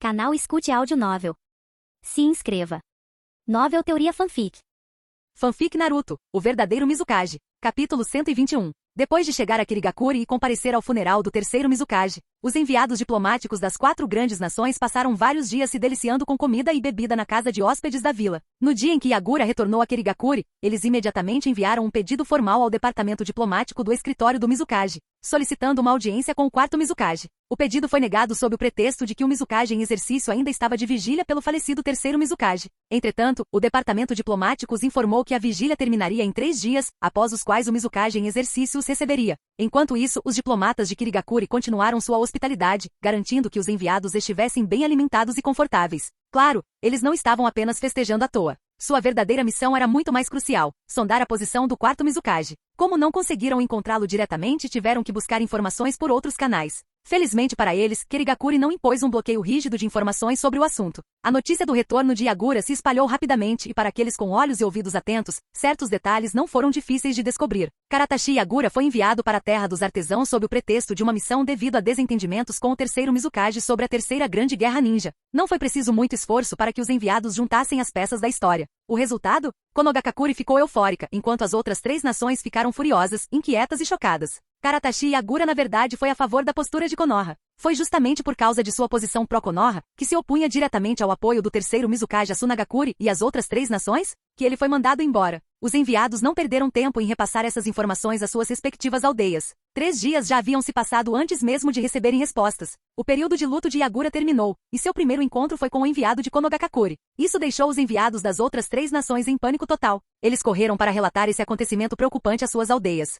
Canal Escute Áudio Novel. Se inscreva. Novel Teoria Fanfic. Fanfic Naruto, o verdadeiro Mizukage. Capítulo 121. Depois de chegar a Kirigakuri e comparecer ao funeral do terceiro Mizukage, os enviados diplomáticos das 4 grandes nações passaram vários dias se deliciando com comida e bebida na casa de hóspedes da vila. No dia em que Yagura retornou a Kirigakuri, eles imediatamente enviaram um pedido formal ao departamento diplomático do escritório do Mizukage, solicitando uma audiência com o quarto Mizukage. O pedido foi negado sob o pretexto de que o Mizukage em exercício ainda estava de vigília pelo falecido terceiro Mizukage. Entretanto, o departamento diplomático os informou que a vigília terminaria em 3 dias, após os quais o Mizukage em exercício os receberia. Enquanto isso, os diplomatas de Kirigakuri continuaram sua hospitalidade, garantindo que os enviados estivessem bem alimentados e confortáveis. Claro, eles não estavam apenas festejando à toa. Sua verdadeira missão era muito mais crucial: sondar a posição do quarto Mizukage. Como não conseguiram encontrá-lo diretamente, tiveram que buscar informações por outros canais. Felizmente para eles, Kirigakuri não impôs um bloqueio rígido de informações sobre o assunto. A notícia do retorno de Yagura se espalhou rapidamente e para aqueles com olhos e ouvidos atentos, certos detalhes não foram difíceis de descobrir. Karatashi Yagura foi enviado para a Terra dos Artesãos sob o pretexto de uma missão devido a desentendimentos com o terceiro Mizukage sobre a Terceira Grande Guerra Ninja. Não foi preciso muito esforço para que os enviados juntassem as peças da história. O resultado? Konogakakuri ficou eufórica, enquanto as outras 3 nações ficaram furiosas, inquietas e chocadas. Karatashi Yagura na verdade foi a favor da postura de Konoha. Foi justamente por causa de sua posição pró-Konoha, que se opunha diretamente ao apoio do terceiro Mizukage a Tsunagakuri e as outras 3 nações, que ele foi mandado embora. Os enviados não perderam tempo em repassar essas informações às suas respectivas aldeias. 3 dias já haviam se passado antes mesmo de receberem respostas. O período de luto de Yagura terminou, e seu primeiro encontro foi com o enviado de Konogakakuri. Isso deixou os enviados das outras 3 nações em pânico total. Eles correram para relatar esse acontecimento preocupante às suas aldeias.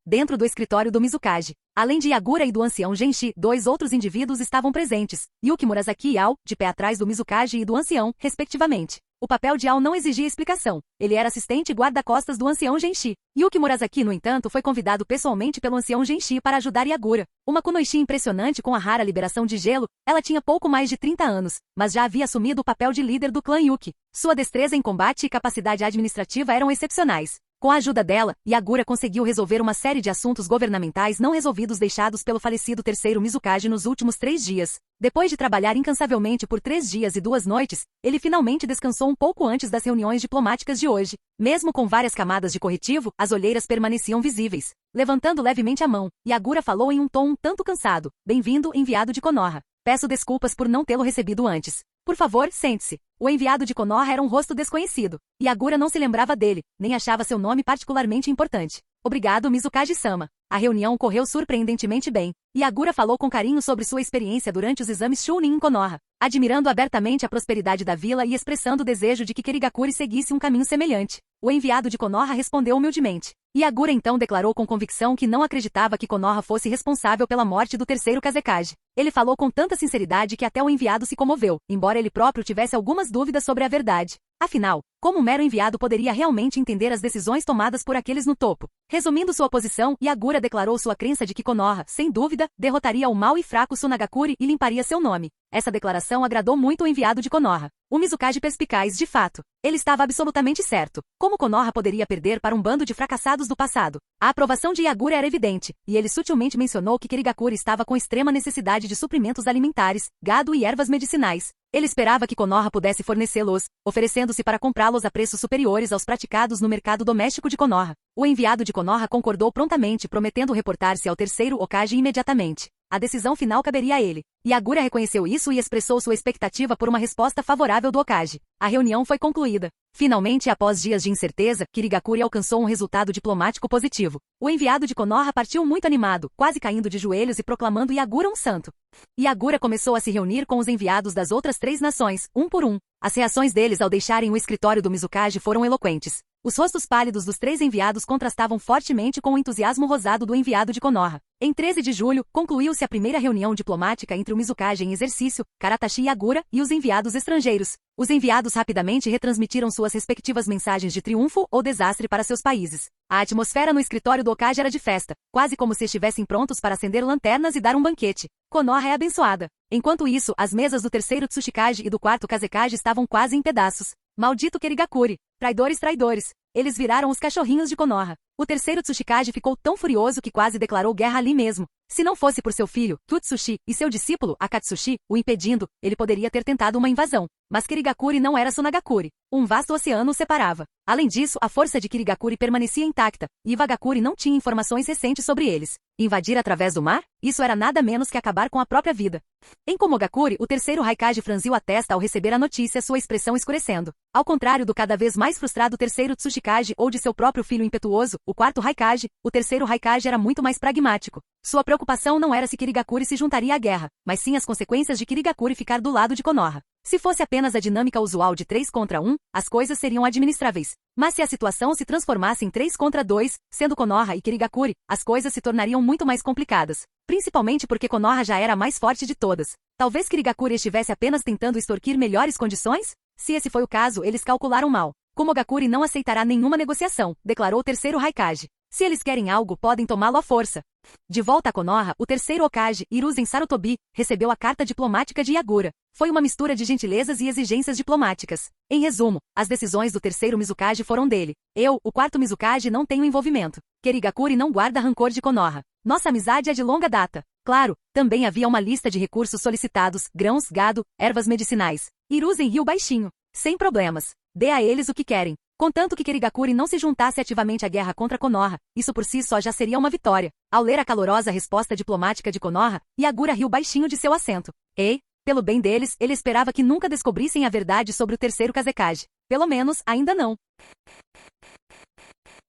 Dentro do escritório do Mizukage, além de Yagura e do ancião Genshi, 2 outros indivíduos estavam presentes, Yuki Murasaki e Ao, de pé atrás do Mizukage e do ancião, respectivamente. O papel de Ao não exigia explicação. Ele era assistente e guarda-costas do ancião Genshi. Yuki Murasaki, no entanto, foi convidado pessoalmente pelo ancião Genshi para ajudar Yagura. Uma kunoichi impressionante com a rara liberação de gelo, ela tinha pouco mais de 30 anos, mas já havia assumido o papel de líder do clã Yuki. Sua destreza em combate e capacidade administrativa eram excepcionais. Com a ajuda dela, Yagura conseguiu resolver uma série de assuntos governamentais não resolvidos deixados pelo falecido terceiro Mizukage nos últimos 3 dias. Depois de trabalhar incansavelmente por 3 dias e 2 noites, ele finalmente descansou um pouco antes das reuniões diplomáticas de hoje. Mesmo com várias camadas de corretivo, as olheiras permaneciam visíveis. Levantando levemente a mão, Yagura falou em um tom um tanto cansado: "Bem-vindo, enviado de Konoha. Peço desculpas por não tê-lo recebido antes. Por favor, sente-se." O enviado de Konoha era um rosto desconhecido. Yagura não se lembrava dele, nem achava seu nome particularmente importante. "Obrigado, Mizukage-sama." A reunião correu surpreendentemente bem. Yagura falou com carinho sobre sua experiência durante os exames Chunin em Konoha, admirando abertamente a prosperidade da vila e expressando o desejo de que Kirigakuri seguisse um caminho semelhante. O enviado de Konoha respondeu humildemente. Yagura então declarou com convicção que não acreditava que Konoha fosse responsável pela morte do terceiro Kazekage. Ele falou com tanta sinceridade que até o enviado se comoveu, embora ele próprio tivesse algumas dúvidas sobre a verdade. Afinal, como um mero enviado poderia realmente entender as decisões tomadas por aqueles no topo? Resumindo sua posição, Yagura declarou sua crença de que Konoha, sem dúvida, derrotaria o mau e fraco Tsunagakuri e limparia seu nome. Essa declaração agradou muito o enviado de Konoha. O Mizukage perspicaz, de fato. Ele estava absolutamente certo. Como Konoha poderia perder para um bando de fracassados do passado? A aprovação de Yagura era evidente, e ele sutilmente mencionou que Kirigakuri estava com extrema necessidade de suprimentos alimentares, gado e ervas medicinais. Ele esperava que Konoha pudesse fornecê-los, oferecendo-se para comprá-los a preços superiores aos praticados no mercado doméstico de Konoha. O enviado de Konoha concordou prontamente, prometendo reportar-se ao terceiro Hokage imediatamente. A decisão final caberia a ele. Yagura reconheceu isso e expressou sua expectativa por uma resposta favorável do Hokage. A reunião foi concluída. Finalmente, após dias de incerteza, Kirigakuri alcançou um resultado diplomático positivo. O enviado de Konoha partiu muito animado, quase caindo de joelhos e proclamando Yagura um santo. Yagura começou a se reunir com os enviados das outras 3 nações, um por um. As reações deles ao deixarem o escritório do Mizukage foram eloquentes. Os rostos pálidos dos 3 enviados contrastavam fortemente com o entusiasmo rosado do enviado de Konoha. Em 13 de julho, concluiu-se a primeira reunião diplomática entre o Mizukage em exercício, Karatashi Yagura, e os enviados estrangeiros. Os enviados rapidamente retransmitiram suas respectivas mensagens de triunfo ou desastre para seus países. A atmosfera no escritório do Hokage era de festa, quase como se estivessem prontos para acender lanternas e dar um banquete. Konoha é abençoada. Enquanto isso, as mesas do terceiro Tsuchikage e do quarto Kazekage estavam quase em pedaços. Maldito Kirigakuri! Traidores, traidores! Eles viraram os cachorrinhos de Konoha. O terceiro Tsuchikage ficou tão furioso que quase declarou guerra ali mesmo. Se não fosse por seu filho, Tutsushi, e seu discípulo, Akatsushi, o impedindo, ele poderia ter tentado uma invasão. Mas Kirigakuri não era Tsunagakuri. Um vasto oceano o separava. Além disso, a força de Kirigakuri permanecia intacta, e Iwagakuri não tinha informações recentes sobre eles. Invadir através do mar? Isso era nada menos que acabar com a própria vida. Em Komogakuri, o terceiro Raikage franziu a testa ao receber a notícia, sua expressão escurecendo. Ao contrário do cada vez mais frustrado terceiro Tsuchikage ou de seu próprio filho impetuoso, o quarto Raikage, o terceiro Raikage era muito mais pragmático. Sua preocupação não era se Kirigakuri se juntaria à guerra, mas sim as consequências de Kirigakuri ficar do lado de Konoha. Se fosse apenas a dinâmica usual de 3 contra 1, as coisas seriam administráveis. Mas se a situação se transformasse em 3 contra 2, sendo Konoha e Kirigakuri, as coisas se tornariam muito mais complicadas. Principalmente porque Konoha já era a mais forte de todas. Talvez Kirigakuri estivesse apenas tentando extorquir melhores condições? Se esse foi o caso, eles calcularam mal. Komogakuri não aceitará nenhuma negociação, declarou o terceiro Raikage. Se eles querem algo, podem tomá-lo à força. De volta a Konoha, o terceiro Hokage, Hiruzen Sarutobi, recebeu a carta diplomática de Yagura. Foi uma mistura de gentilezas e exigências diplomáticas. Em resumo, as decisões do terceiro Mizukage foram dele. Eu, o quarto Mizukage, não tenho envolvimento. Kirigakuri não guarda rancor de Konoha. Nossa amizade é de longa data. Claro, também havia uma lista de recursos solicitados, grãos, gado, ervas medicinais. Hiruzen riu baixinho. Sem problemas. Dê a eles o que querem. Contanto que Kirigakuri não se juntasse ativamente à guerra contra Konoha, isso por si só já seria uma vitória. Ao ler a calorosa resposta diplomática de Konoha, Yagura riu baixinho de seu assento. Ei, pelo bem deles, ele esperava que nunca descobrissem a verdade sobre o terceiro Kazekage. Pelo menos, ainda não.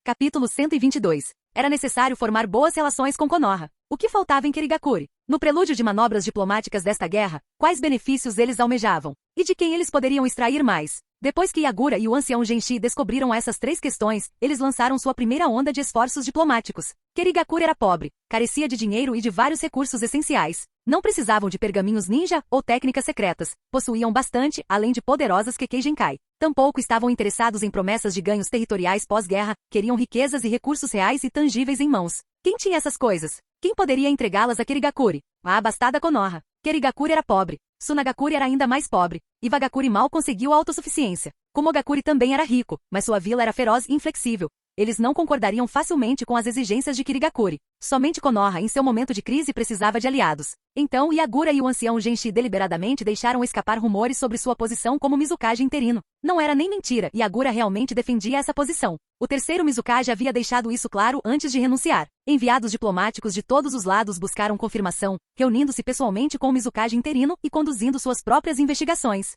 Capítulo 122. Era necessário formar boas relações com Konoha. O que faltava em Kirigakuri? No prelúdio de manobras diplomáticas desta guerra, quais benefícios eles almejavam? E de quem eles poderiam extrair mais? Depois que Yagura e o ancião Genshi descobriram essas 3 questões, eles lançaram sua primeira onda de esforços diplomáticos. Kirigakuri era pobre, carecia de dinheiro e de vários recursos essenciais. Não precisavam de pergaminhos ninja ou técnicas secretas. Possuíam bastante, além de poderosas Kekkei Genkai. Tampouco estavam interessados em promessas de ganhos territoriais pós-guerra, queriam riquezas e recursos reais e tangíveis em mãos. Quem tinha essas coisas? Quem poderia entregá-las a Kirigakuri? A abastada Konoha. Kirigakuri era pobre. Tsunagakuri era ainda mais pobre. Iwagakuri mal conseguiu a autossuficiência. Komogakuri também era rico, mas sua vila era feroz e inflexível. Eles não concordariam facilmente com as exigências de Kirigakuri. Somente Konoha, em seu momento de crise, precisava de aliados. Então Yagura e o ancião Genshi deliberadamente deixaram escapar rumores sobre sua posição como Mizukage interino. Não era nem mentira, Yagura realmente defendia essa posição. O terceiro Mizukage havia deixado isso claro antes de renunciar. Enviados diplomáticos de todos os lados buscaram confirmação, reunindo-se pessoalmente com o Mizukage interino e conduzindo suas próprias investigações.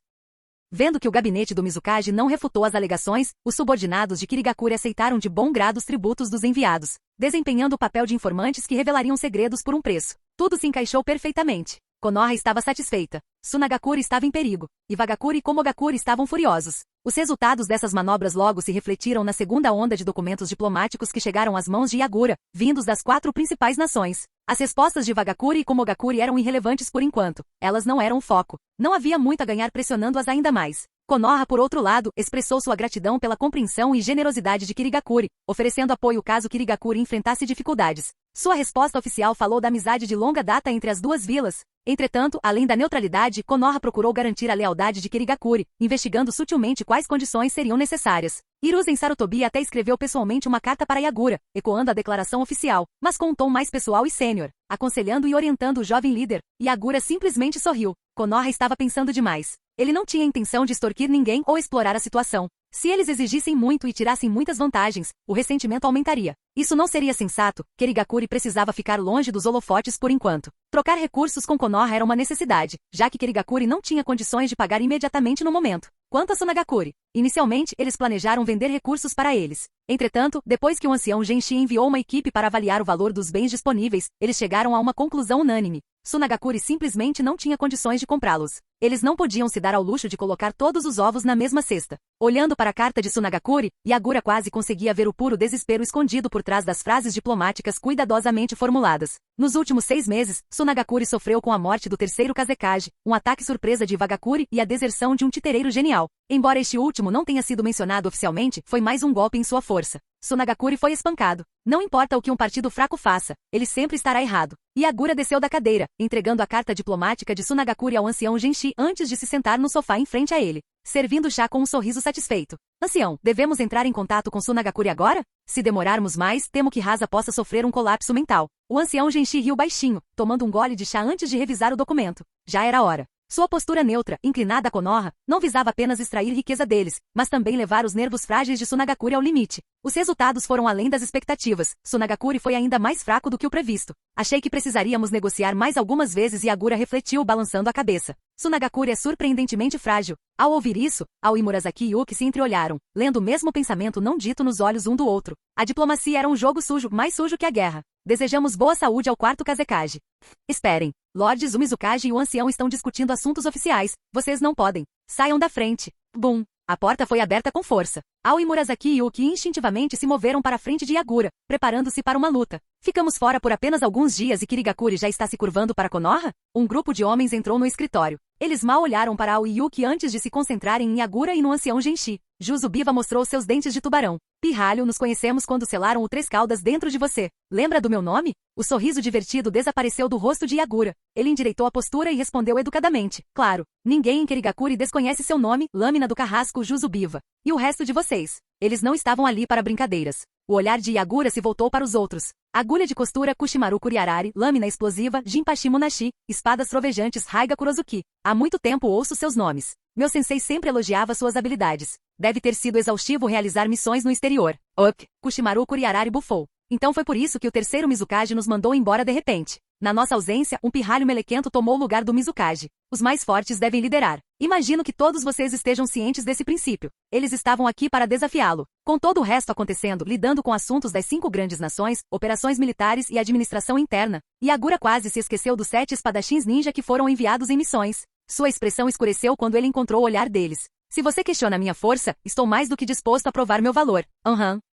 Vendo que o gabinete do Mizukage não refutou as alegações, os subordinados de Kirigakuri aceitaram de bom grado os tributos dos enviados, desempenhando o papel de informantes que revelariam segredos por um preço. Tudo se encaixou perfeitamente. Konoha estava satisfeita. Tsunagakuri estava em perigo. Iwagakuri e Komogakuri estavam furiosos. Os resultados dessas manobras logo se refletiram na segunda onda de documentos diplomáticos que chegaram às mãos de Yagura, vindos das 4 principais nações. As respostas de Iwagakuri e Komogakuri eram irrelevantes por enquanto. Elas não eram o foco. Não havia muito a ganhar pressionando-as ainda mais. Konoha, por outro lado, expressou sua gratidão pela compreensão e generosidade de Kirigakuri, oferecendo apoio caso Kirigakuri enfrentasse dificuldades. Sua resposta oficial falou da amizade de longa data entre as duas vilas. Entretanto, além da neutralidade, Konoha procurou garantir a lealdade de Kirigakuri, investigando sutilmente quais condições seriam necessárias. Hiruzen Sarutobi até escreveu pessoalmente uma carta para Yagura, ecoando a declaração oficial, mas com um tom mais pessoal e sênior, aconselhando e orientando o jovem líder. Yagura simplesmente sorriu. Konoha estava pensando demais. Ele não tinha intenção de extorquir ninguém ou explorar a situação. Se eles exigissem muito e tirassem muitas vantagens, o ressentimento aumentaria. Isso não seria sensato. Kirigakuri precisava ficar longe dos holofotes por enquanto. Trocar recursos com Konoha era uma necessidade, já que Kirigakuri não tinha condições de pagar imediatamente no momento. Quanto a Tsunagakuri, inicialmente eles planejaram vender recursos para eles. Entretanto, depois que o ancião Genshi enviou uma equipe para avaliar o valor dos bens disponíveis, eles chegaram a uma conclusão unânime. Tsunagakuri simplesmente não tinha condições de comprá-los. Eles não podiam se dar ao luxo de colocar todos os ovos na mesma cesta. Olhando para a carta de Tsunagakuri, Yagura quase conseguia ver o puro desespero escondido por trás das frases diplomáticas cuidadosamente formuladas. Nos últimos 6 meses, Tsunagakuri sofreu com a morte do terceiro Kazekage, um ataque surpresa de Iwagakuri e a deserção de um titereiro genial. Embora este último não tenha sido mencionado oficialmente, foi mais um golpe em sua força. Tsunagakuri foi espancado. Não importa o que um partido fraco faça, ele sempre estará errado. Yagura desceu da cadeira, entregando a carta diplomática de Tsunagakuri ao ancião Genshi antes de se sentar no sofá em frente a ele, servindo chá com um sorriso satisfeito. Ancião, devemos entrar em contato com Sunagakure agora? Se demorarmos mais, temo que Rasa possa sofrer um colapso mental. O ancião Genshi riu baixinho, tomando um gole de chá antes de revisar o documento. Já era hora. Sua postura neutra, inclinada a Konoha, não visava apenas extrair riqueza deles, mas também levar os nervos frágeis de Sunagakure ao limite. Os resultados foram além das expectativas. Sunagakure foi ainda mais fraco do que o previsto. Achei que precisaríamos negociar mais algumas vezes e Agura refletiu balançando a cabeça. Sunagakure é surpreendentemente frágil. Ao ouvir isso, Ao e Murasaki e Yuki se entreolharam, lendo o mesmo pensamento não dito nos olhos um do outro. A diplomacia era um jogo sujo, mais sujo que a guerra. Desejamos boa saúde ao quarto Kazekage. Esperem. Lordes, o Mizukage e o ancião estão discutindo assuntos oficiais. Vocês não podem. Saiam da frente. Bum. A porta foi aberta com força. Ao e Murasaki e Yuki instintivamente se moveram para a frente de Agura, preparando-se para uma luta. Ficamos fora por apenas alguns dias e Kirigakure já está se curvando para Konoha? Um grupo de homens entrou no escritório. Eles mal olharam para Ao e Yuki antes de se concentrarem em Agura e no ancião Genshi. Juzubiva mostrou seus dentes de tubarão. Pirralho, nos conhecemos quando selaram o Três Caudas dentro de você. Lembra do meu nome? O sorriso divertido desapareceu do rosto de Agura. Ele endireitou a postura e respondeu educadamente. Claro, ninguém em Kirigakure desconhece seu nome, lâmina do carrasco Juzubiva. E o resto de vocês? Eles não estavam ali para brincadeiras. O olhar de Agura se voltou para os outros. Agulha de costura Kushimaru Kuriarari, lâmina explosiva Jinpachi Munashi, espadas trovejantes Raiga Kurozuki. Há muito tempo ouço seus nomes. Meu sensei sempre elogiava suas habilidades. Deve ter sido exaustivo realizar missões no exterior. Ok. Kushimaru Kuriarari bufou. Então foi por isso que o terceiro Mizukage nos mandou embora de repente. Na nossa ausência, um pirralho melequento tomou o lugar do Mizukage. Os mais fortes devem liderar. Imagino que todos vocês estejam cientes desse princípio. Eles estavam aqui para desafiá-lo. Com todo o resto acontecendo, lidando com assuntos das 5 grandes nações, operações militares e administração interna, Agura quase se esqueceu dos 7 espadachins ninja que foram enviados em missões. Sua expressão escureceu quando ele encontrou o olhar deles. Se você questiona minha força, estou mais do que disposto a provar meu valor.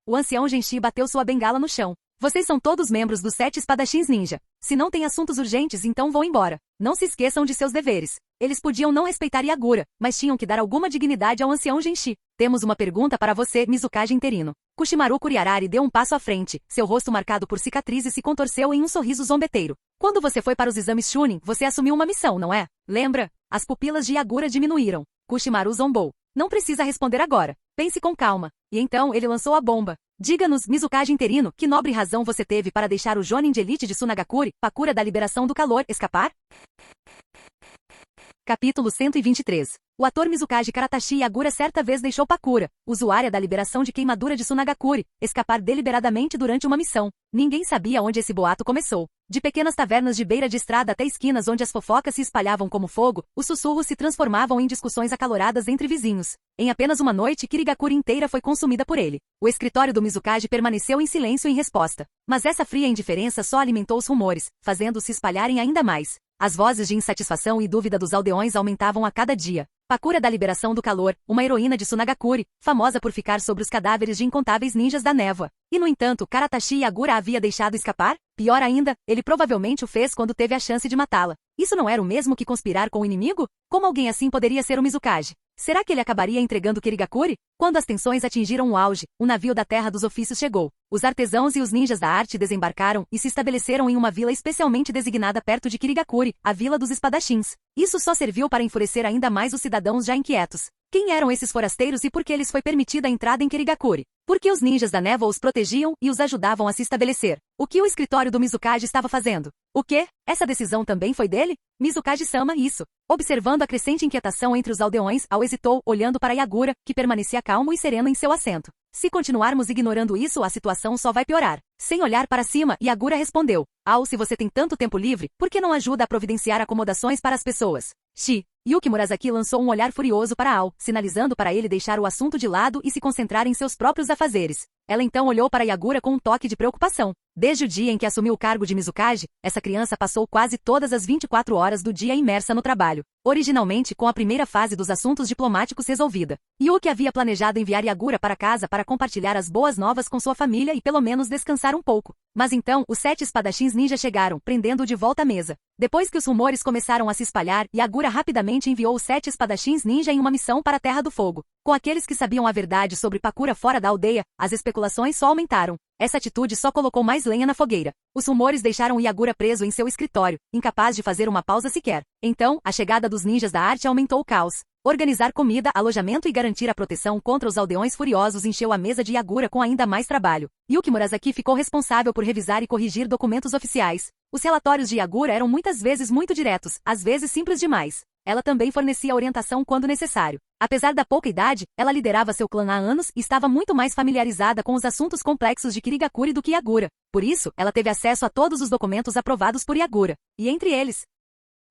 O ancião Genshi bateu sua bengala no chão. Vocês são todos membros dos 7 espadachins ninja. Se não tem assuntos urgentes, então vão embora. Não se esqueçam de seus deveres. Eles podiam não respeitar Agura, mas tinham que dar alguma dignidade ao ancião Genshi. Temos uma pergunta para você, Mizukage interino. Kushimaru Kuriarari deu um passo à frente. Seu rosto marcado por cicatrizes se contorceu em um sorriso zombeteiro. Quando você foi para os exames Chunin, você assumiu uma missão, não é? Lembra? As pupilas de Agura diminuíram. Kushimaru zombou. Não precisa responder agora. Pense com calma. E então ele lançou a bomba. Diga-nos, Mizukage interino, que nobre razão você teve para deixar o Jonin de elite de Sunagakure, Pakura da liberação do calor, escapar? Capítulo 123. O ator Mizukage Karatashi Agura certa vez deixou Pakura, usuária da liberação de queimadura de Sunagakure, escapar deliberadamente durante uma missão. Ninguém sabia onde esse boato começou. De pequenas tavernas de beira de estrada até esquinas onde as fofocas se espalhavam como fogo, os sussurros se transformavam em discussões acaloradas entre vizinhos. Em apenas uma noite, Kirigakure inteira foi consumida por ele. O escritório do Mizukage permaneceu em silêncio em resposta. Mas essa fria indiferença só alimentou os rumores, fazendo-os se espalharem ainda mais. As vozes de insatisfação e dúvida dos aldeões aumentavam a cada dia. Pakura da liberação do calor, uma heroína de Sunagakure, famosa por ficar sobre os cadáveres de incontáveis ninjas da névoa. E no entanto, Karatashi Agura a havia deixado escapar? Pior ainda, ele provavelmente o fez quando teve a chance de matá-la. Isso não era o mesmo que conspirar com o inimigo? Como alguém assim poderia ser o Mizukage? Será que ele acabaria entregando Kirigakure? Quando as tensões atingiram o auge, o navio da Terra dos Ofícios chegou. Os artesãos e os ninjas da arte desembarcaram e se estabeleceram em uma vila especialmente designada perto de Kirigakure, a Vila dos Espadachins. Isso só serviu para enfurecer ainda mais os cidadãos já inquietos. Quem eram esses forasteiros e por que lhes foi permitida a entrada em Kirigakure? Porque os ninjas da névoa os protegiam e os ajudavam a se estabelecer. O que o escritório do Mizukage estava fazendo? O quê? Essa decisão também foi dele? Mizukage-sama, isso. Observando a crescente inquietação entre os aldeões, Ao hesitou, olhando para Agura, que permanecia calmo e sereno em seu assento. Se continuarmos ignorando isso, a situação só vai piorar. Sem olhar para cima, Agura respondeu. Ao, se você tem tanto tempo livre, por que não ajuda a providenciar acomodações para as pessoas? Yuki Murasaki lançou um olhar furioso para Ao, sinalizando para ele deixar o assunto de lado e se concentrar em seus próprios afazeres. Ela então olhou para Agura com um toque de preocupação. Desde o dia em que assumiu o cargo de Mizukage, essa criança passou quase todas as 24 horas do dia imersa no trabalho. Originalmente com a primeira fase dos assuntos diplomáticos resolvida. Yuki havia planejado enviar Agura para casa para compartilhar as boas novas com sua família e pelo menos descansar um pouco. Mas então, os 7 espadachins ninja chegaram, prendendo-o de volta à mesa. Depois que os rumores começaram a se espalhar, Agura rapidamente enviou os 7 espadachins ninja em uma missão para a Terra do Fogo. Com aqueles que sabiam a verdade sobre Pakura fora da aldeia, as especulações só aumentaram. Essa atitude só colocou mais lenha na fogueira. Os rumores deixaram Agura preso em seu escritório, incapaz de fazer uma pausa sequer. Então, a chegada dos ninjas da arte aumentou o caos. Organizar comida, alojamento e garantir a proteção contra os aldeões furiosos encheu a mesa de Yagura com ainda mais trabalho. Yuki Murasaki ficou responsável por revisar e corrigir documentos oficiais. Os relatórios de Yagura eram muitas vezes muito diretos, às vezes simples demais. Ela também fornecia orientação quando necessário. Apesar da pouca idade, ela liderava seu clã há anos e estava muito mais familiarizada com os assuntos complexos de Kirigakuri do que Yagura. Por isso, ela teve acesso a todos os documentos aprovados por Yagura. E entre eles,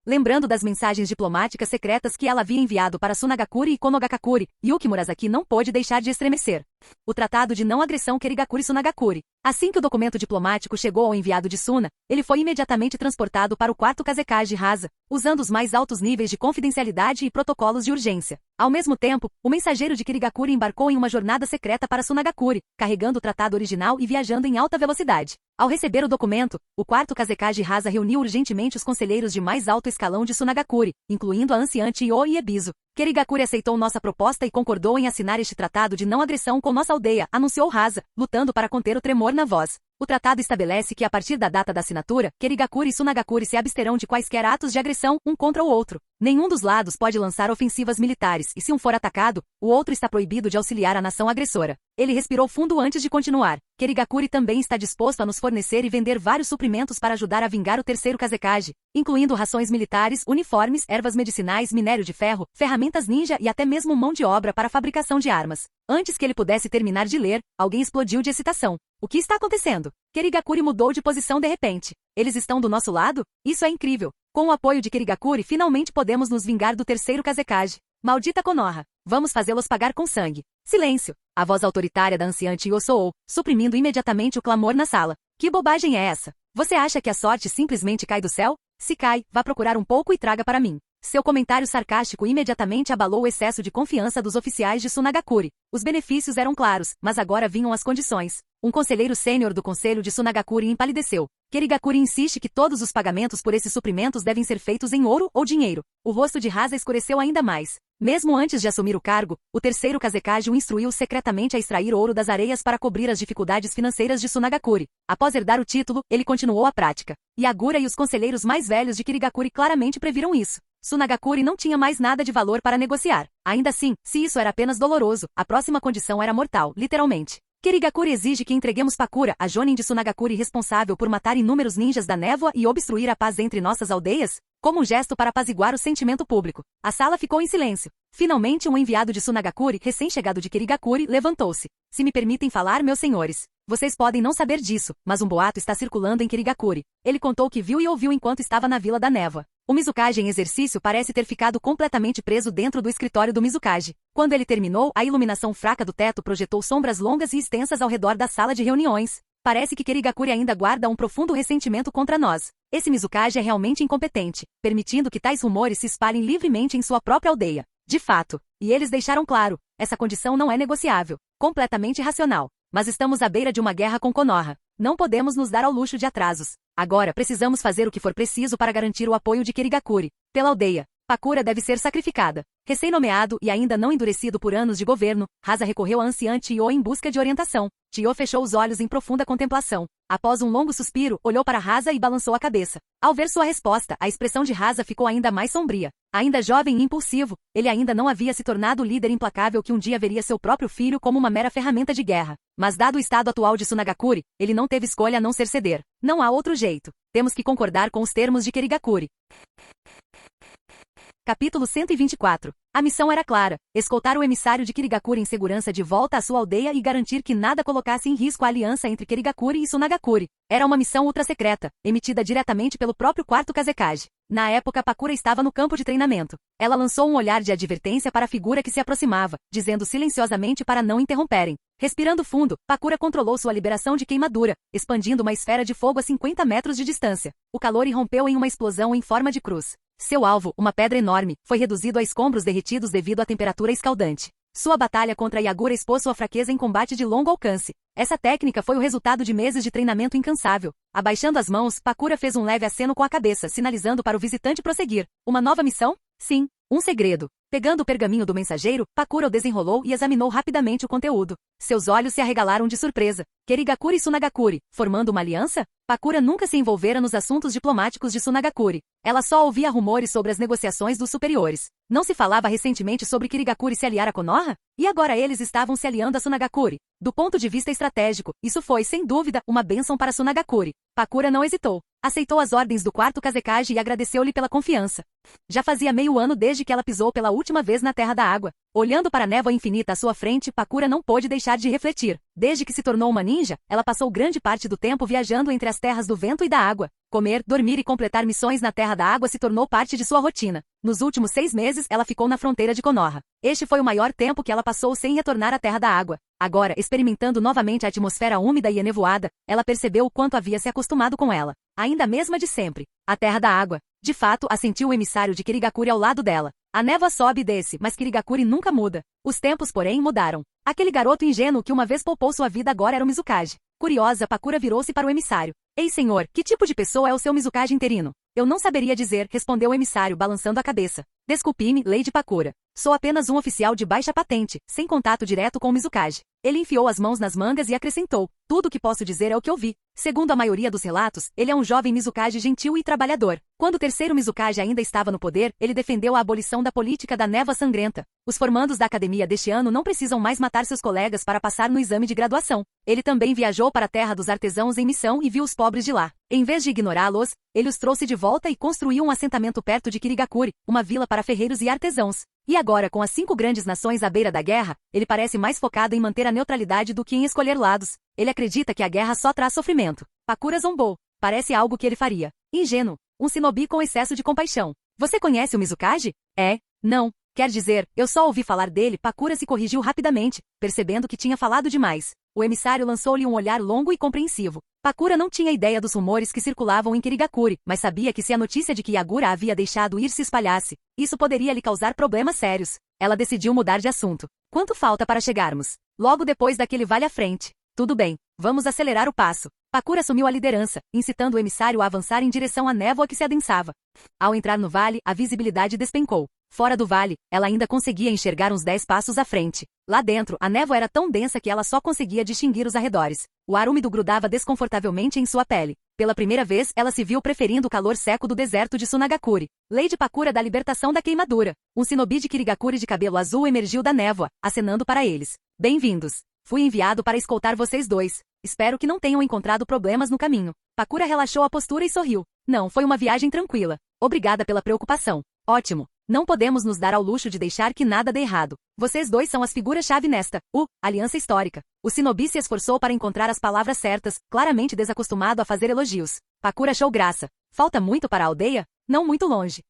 lembrando das mensagens diplomáticas secretas que ela havia enviado para Sunagakuri e Konogakakuri, Yuki Murasaki não pôde deixar de estremecer. O Tratado de Não Agressão Kirigakuri-Sunagakuri. Assim que o documento diplomático chegou ao enviado de Suna, ele foi imediatamente transportado para o quarto Kazekage Rasa, usando os mais altos níveis de confidencialidade e protocolos de urgência. Ao mesmo tempo, o mensageiro de Kirigakuri embarcou em uma jornada secreta para Sunagakuri, carregando o tratado original e viajando em alta velocidade. Ao receber o documento, o quarto Kazekage Rasa reuniu urgentemente os conselheiros de mais alto escalão de Sunagakuri, incluindo a anciante Io Iebizo. Kirigakuri aceitou nossa proposta e concordou em assinar este tratado de não agressão com nossa aldeia, anunciou Rasa, lutando para conter o tremor na voz. O tratado estabelece que a partir da data da assinatura, Kirigakuri e Sunagakuri se absterão de quaisquer atos de agressão um contra o outro. Nenhum dos lados pode lançar ofensivas militares e se um for atacado, o outro está proibido de auxiliar a nação agressora. Ele respirou fundo antes de continuar. Kirigakuri também está disposto a nos fornecer e vender vários suprimentos para ajudar a vingar o terceiro Kazekage, incluindo rações militares, uniformes, ervas medicinais, minério de ferro, ferramentas ninja e até mesmo mão de obra para a fabricação de armas. Antes que ele pudesse terminar de ler, alguém explodiu de excitação. O que está acontecendo? Kirigakuri mudou de posição de repente. Eles estão do nosso lado? Isso é incrível. Com o apoio de Kirigakuri, finalmente podemos nos vingar do terceiro Kazekage. Maldita Konoha. Vamos fazê-los pagar com sangue. Silêncio. A voz autoritária da anciante Io soou, suprimindo imediatamente o clamor na sala. Que bobagem é essa? Você acha que a sorte simplesmente cai do céu? Se cai, vá procurar um pouco e traga para mim. Seu comentário sarcástico imediatamente abalou o excesso de confiança dos oficiais de Sunagakuri. Os benefícios eram claros, mas agora vinham as condições. Um conselheiro sênior do conselho de Sunagakuri empalideceu. Kirigakuri insiste que todos os pagamentos por esses suprimentos devem ser feitos em ouro ou dinheiro. O rosto de Rasa escureceu ainda mais. Mesmo antes de assumir o cargo, o terceiro Kazekage o instruiu secretamente a extrair ouro das areias para cobrir as dificuldades financeiras de Sunagakuri. Após herdar o título, ele continuou a prática. Yagura e os conselheiros mais velhos de Kirigakuri claramente previram isso. Sunagakuri não tinha mais nada de valor para negociar. Ainda assim, se isso era apenas doloroso, a próxima condição era mortal, literalmente. Kirigakuri exige que entreguemos Pakura, a jonin de Sunagakuri responsável por matar inúmeros ninjas da névoa e obstruir a paz entre nossas aldeias, como um gesto para apaziguar o sentimento público. A sala ficou em silêncio. Finalmente um enviado de Sunagakuri, recém-chegado de Kirigakuri, levantou-se. Se me permitem falar, meus senhores. Vocês podem não saber disso, mas um boato está circulando em Kirigakuri. Ele contou o que viu e ouviu enquanto estava na Vila da Névoa. O Mizukage em exercício parece ter ficado completamente preso dentro do escritório do Mizukage. Quando ele terminou, a iluminação fraca do teto projetou sombras longas e extensas ao redor da sala de reuniões. Parece que Kirigakuri ainda guarda um profundo ressentimento contra nós. Esse Mizukage é realmente incompetente, permitindo que tais rumores se espalhem livremente em sua própria aldeia. De fato, e eles deixaram claro, essa condição não é negociável, completamente irracional. Mas estamos à beira de uma guerra com Konoha. Não podemos nos dar ao luxo de atrasos. Agora precisamos fazer o que for preciso para garantir o apoio de Kirigakuri. Pela aldeia, Pakura deve ser sacrificada. Recém-nomeado e ainda não endurecido por anos de governo, Rasa recorreu à anciante Io em busca de orientação. Tio fechou os olhos em profunda contemplação. Após um longo suspiro, olhou para Rasa e balançou a cabeça. Ao ver sua resposta, a expressão de Rasa ficou ainda mais sombria. Ainda jovem e impulsivo, ele ainda não havia se tornado o líder implacável que um dia veria seu próprio filho como uma mera ferramenta de guerra. Mas dado o estado atual de Sunagakuri, ele não teve escolha a não ser ceder. Não há outro jeito. Temos que concordar com os termos de Kirigakuri. Capítulo 124. A missão era clara: escoltar o emissário de Kirigakuri em segurança de volta à sua aldeia e garantir que nada colocasse em risco a aliança entre Kirigakuri e Sunagakuri. Era uma missão ultra-secreta, emitida diretamente pelo próprio quarto Kazekage. Na época, Pakura estava no campo de treinamento. Ela lançou um olhar de advertência para a figura que se aproximava, dizendo silenciosamente para não interromperem. Respirando fundo, Pakura controlou sua liberação de queimadura, expandindo uma esfera de fogo a 50 metros de distância. O calor irrompeu em uma explosão em forma de cruz. Seu alvo, uma pedra enorme, foi reduzido a escombros derretidos devido à temperatura escaldante. Sua batalha contra Yagura expôs sua fraqueza em combate de longo alcance. Essa técnica foi o resultado de meses de treinamento incansável. Abaixando as mãos, Pakura fez um leve aceno com a cabeça, sinalizando para o visitante prosseguir. Uma nova missão? Sim. Um segredo. Pegando o pergaminho do mensageiro, Pakura o desenrolou e examinou rapidamente o conteúdo. Seus olhos se arregalaram de surpresa. Kirigakuri e Sunagakuri, formando uma aliança? Pakura nunca se envolvera nos assuntos diplomáticos de Sunagakuri. Ela só ouvia rumores sobre as negociações dos superiores. Não se falava recentemente sobre Kirigakuri se aliar a Konoha? E agora eles estavam se aliando a Tsunagakuri. Do ponto de vista estratégico, isso foi, sem dúvida, uma bênção para Tsunagakuri. Pakura não hesitou. Aceitou as ordens do quarto Kazekage e agradeceu-lhe pela confiança. Já fazia meio ano desde que ela pisou pela última vez na Terra da Água. Olhando para a névoa infinita à sua frente, Pakura não pôde deixar de refletir. Desde que se tornou uma ninja, ela passou grande parte do tempo viajando entre as terras do vento e da água. Comer, dormir e completar missões na Terra da Água se tornou parte de sua rotina. Nos últimos 6 meses, ela ficou na fronteira de Konoha. Este foi o maior tempo que ela passou sem retornar à Terra da Água. Agora, experimentando novamente a atmosfera úmida e enevoada, ela percebeu o quanto havia se acostumado com ela. Ainda a mesma de sempre. A Terra da Água. De fato, assentiu o emissário de Kirigakuri ao lado dela. A névoa sobe e desce, mas Kirigakuri nunca muda. Os tempos, porém, mudaram. Aquele garoto ingênuo que uma vez poupou sua vida agora era o Mizukage. Curiosa, Pakura virou-se para o emissário. Ei, senhor, que tipo de pessoa é o seu Mizukage interino? Eu não saberia dizer, respondeu o emissário, balançando a cabeça. Desculpe-me, Lady Pakura. Sou apenas um oficial de baixa patente, sem contato direto com o Mizukage. Ele enfiou as mãos nas mangas e acrescentou. Tudo o que posso dizer é o que ouvi. Segundo a maioria dos relatos, ele é um jovem Mizukage gentil e trabalhador. Quando o terceiro Mizukage ainda estava no poder, ele defendeu a abolição da política da névoa sangrenta. Os formandos da academia deste ano não precisam mais matar seus colegas para passar no exame de graduação. Ele também viajou para a terra dos artesãos em missão e viu os pobres de lá. Em vez de ignorá-los, ele os trouxe de volta e construiu um assentamento perto de Kirigakuri, uma vila para ferreiros e artesãos. E agora, com as 5 grandes nações à beira da guerra, ele parece mais focado em manter a neutralidade do que em escolher lados. Ele acredita que a guerra só traz sofrimento. Pakura zombou. Parece algo que ele faria. Ingênuo. Um shinobi com excesso de compaixão. Você conhece o Mizukage? É? Não. Quer dizer, eu só ouvi falar dele. Pakura se corrigiu rapidamente, percebendo que tinha falado demais. O emissário lançou-lhe um olhar longo e compreensivo. Pakura não tinha ideia dos rumores que circulavam em Kirigakuri, mas sabia que se a notícia de que Yagura a havia deixado ir se espalhasse, isso poderia lhe causar problemas sérios. Ela decidiu mudar de assunto. Quanto falta para chegarmos? Logo depois daquele vale à frente. Tudo bem, vamos acelerar o passo. Pakura assumiu a liderança, incitando o emissário a avançar em direção à névoa que se adensava. Ao entrar no vale, a visibilidade despencou. Fora do vale, ela ainda conseguia enxergar uns 10 passos à frente. Lá dentro, a névoa era tão densa que ela só conseguia distinguir os arredores. O ar úmido grudava desconfortavelmente em sua pele. Pela primeira vez, ela se viu preferindo o calor seco do deserto de Tsunagakuri. Lady Pakura da libertação da queimadura. Um shinobi de Kirigakuri de cabelo azul emergiu da névoa, acenando para eles. Bem-vindos. Fui enviado para escoltar vocês dois. Espero que não tenham encontrado problemas no caminho. Pakura relaxou a postura e sorriu. Não, foi uma viagem tranquila. Obrigada pela preocupação. Ótimo. Não podemos nos dar ao luxo de deixar que nada dê errado. Vocês dois são as figuras-chave nesta, aliança histórica. O shinobi se esforçou para encontrar as palavras certas, claramente desacostumado a fazer elogios. Pakura achou graça. Falta muito para a aldeia? Não muito longe.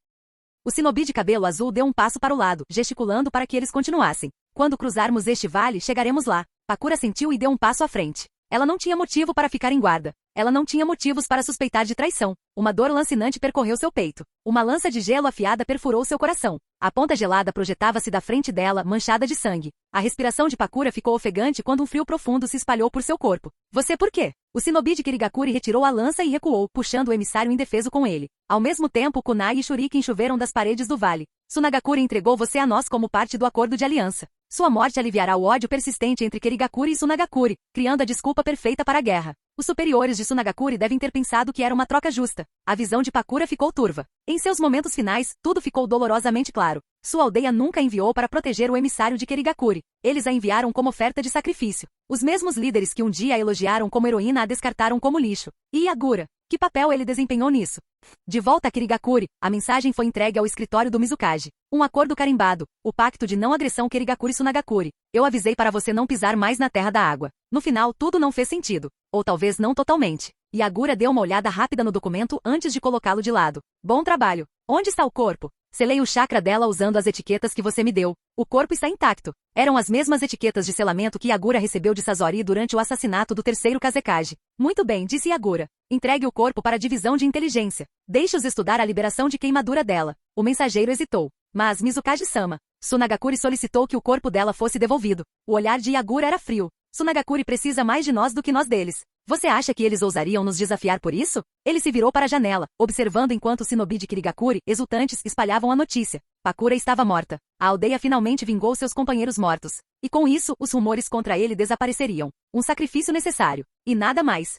O shinobi de cabelo azul deu um passo para o lado, gesticulando para que eles continuassem. Quando cruzarmos este vale, chegaremos lá. Pakura sentiu e deu um passo à frente. Ela não tinha motivo para ficar em guarda. Ela não tinha motivos para suspeitar de traição. Uma dor lancinante percorreu seu peito. Uma lança de gelo afiada perfurou seu coração. A ponta gelada projetava-se da frente dela, manchada de sangue. A respiração de Pakura ficou ofegante quando um frio profundo se espalhou por seu corpo. Você por quê? O shinobi de Kirigakuri retirou a lança e recuou, puxando o emissário indefeso com ele. Ao mesmo tempo, kunai e shuriken choveram das paredes do vale. Tsunagakuri entregou você a nós como parte do acordo de aliança. Sua morte aliviará o ódio persistente entre Kirigakuri e Tsunagakuri, criando a desculpa perfeita para a guerra. Os superiores de Tsunagakuri devem ter pensado que era uma troca justa. A visão de Pakura ficou turva. Em seus momentos finais, tudo ficou dolorosamente claro. Sua aldeia nunca a enviou para proteger o emissário de Kirigakuri. Eles a enviaram como oferta de sacrifício. Os mesmos líderes que um dia a elogiaram como heroína a descartaram como lixo. E Yagura? Que papel ele desempenhou nisso? De volta a Kirigakuri, a mensagem foi entregue ao escritório do Mizukage. Um acordo carimbado, o pacto de não agressão Kirigakuri-Tsunagakuri. Eu avisei para você não pisar mais na Terra da Água. No final, tudo não fez sentido. Ou talvez não totalmente. Yagura deu uma olhada rápida no documento antes de colocá-lo de lado. Bom trabalho. Onde está o corpo? Selei o chakra dela usando as etiquetas que você me deu. O corpo está intacto. Eram as mesmas etiquetas de selamento que Yagura recebeu de Sasori durante o assassinato do terceiro Kazekage. Muito bem, disse Yagura. Entregue o corpo para a divisão de inteligência. Deixe-os estudar a liberação de queimadura dela. O mensageiro hesitou. Mas Mizukage-sama. Tsunagakuri solicitou que o corpo dela fosse devolvido. O olhar de Yagura era frio. Tsunagakuri precisa mais de nós do que nós deles. Você acha que eles ousariam nos desafiar por isso? Ele se virou para a janela, observando enquanto os shinobi de Kirigakuri, exultantes, espalhavam a notícia. Pakura estava morta. A aldeia finalmente vingou seus companheiros mortos. E com isso, os rumores contra ele desapareceriam. Um sacrifício necessário. E nada mais.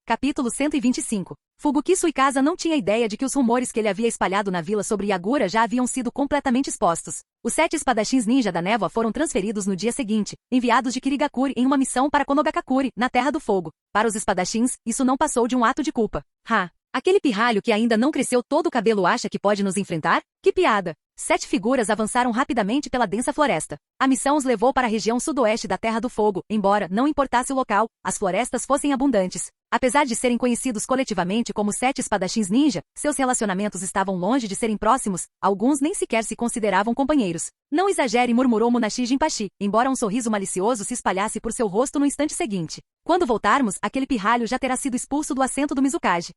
Capítulo 125. Fubuki Suikasa não tinha ideia de que os rumores que ele havia espalhado na vila sobre Yagura já haviam sido completamente expostos. Os 7 espadachins ninja da névoa foram transferidos no dia seguinte, enviados de Kirigakuri em uma missão para Konogakakuri, na Terra do Fogo. Para os espadachins, isso não passou de um ato de culpa. Aquele pirralho que ainda não cresceu todo o cabelo acha que pode nos enfrentar? Que piada! 7 figuras avançaram rapidamente pela densa floresta. A missão os levou para a região sudoeste da Terra do Fogo, embora, não importasse o local, as florestas fossem abundantes. Apesar de serem conhecidos coletivamente como 7 espadachins ninja, seus relacionamentos estavam longe de serem próximos, alguns nem sequer se consideravam companheiros. Não exagere, murmurou Munashi Jinpachi, embora um sorriso malicioso se espalhasse por seu rosto no instante seguinte. Quando voltarmos, aquele pirralho já terá sido expulso do assento do Mizukage.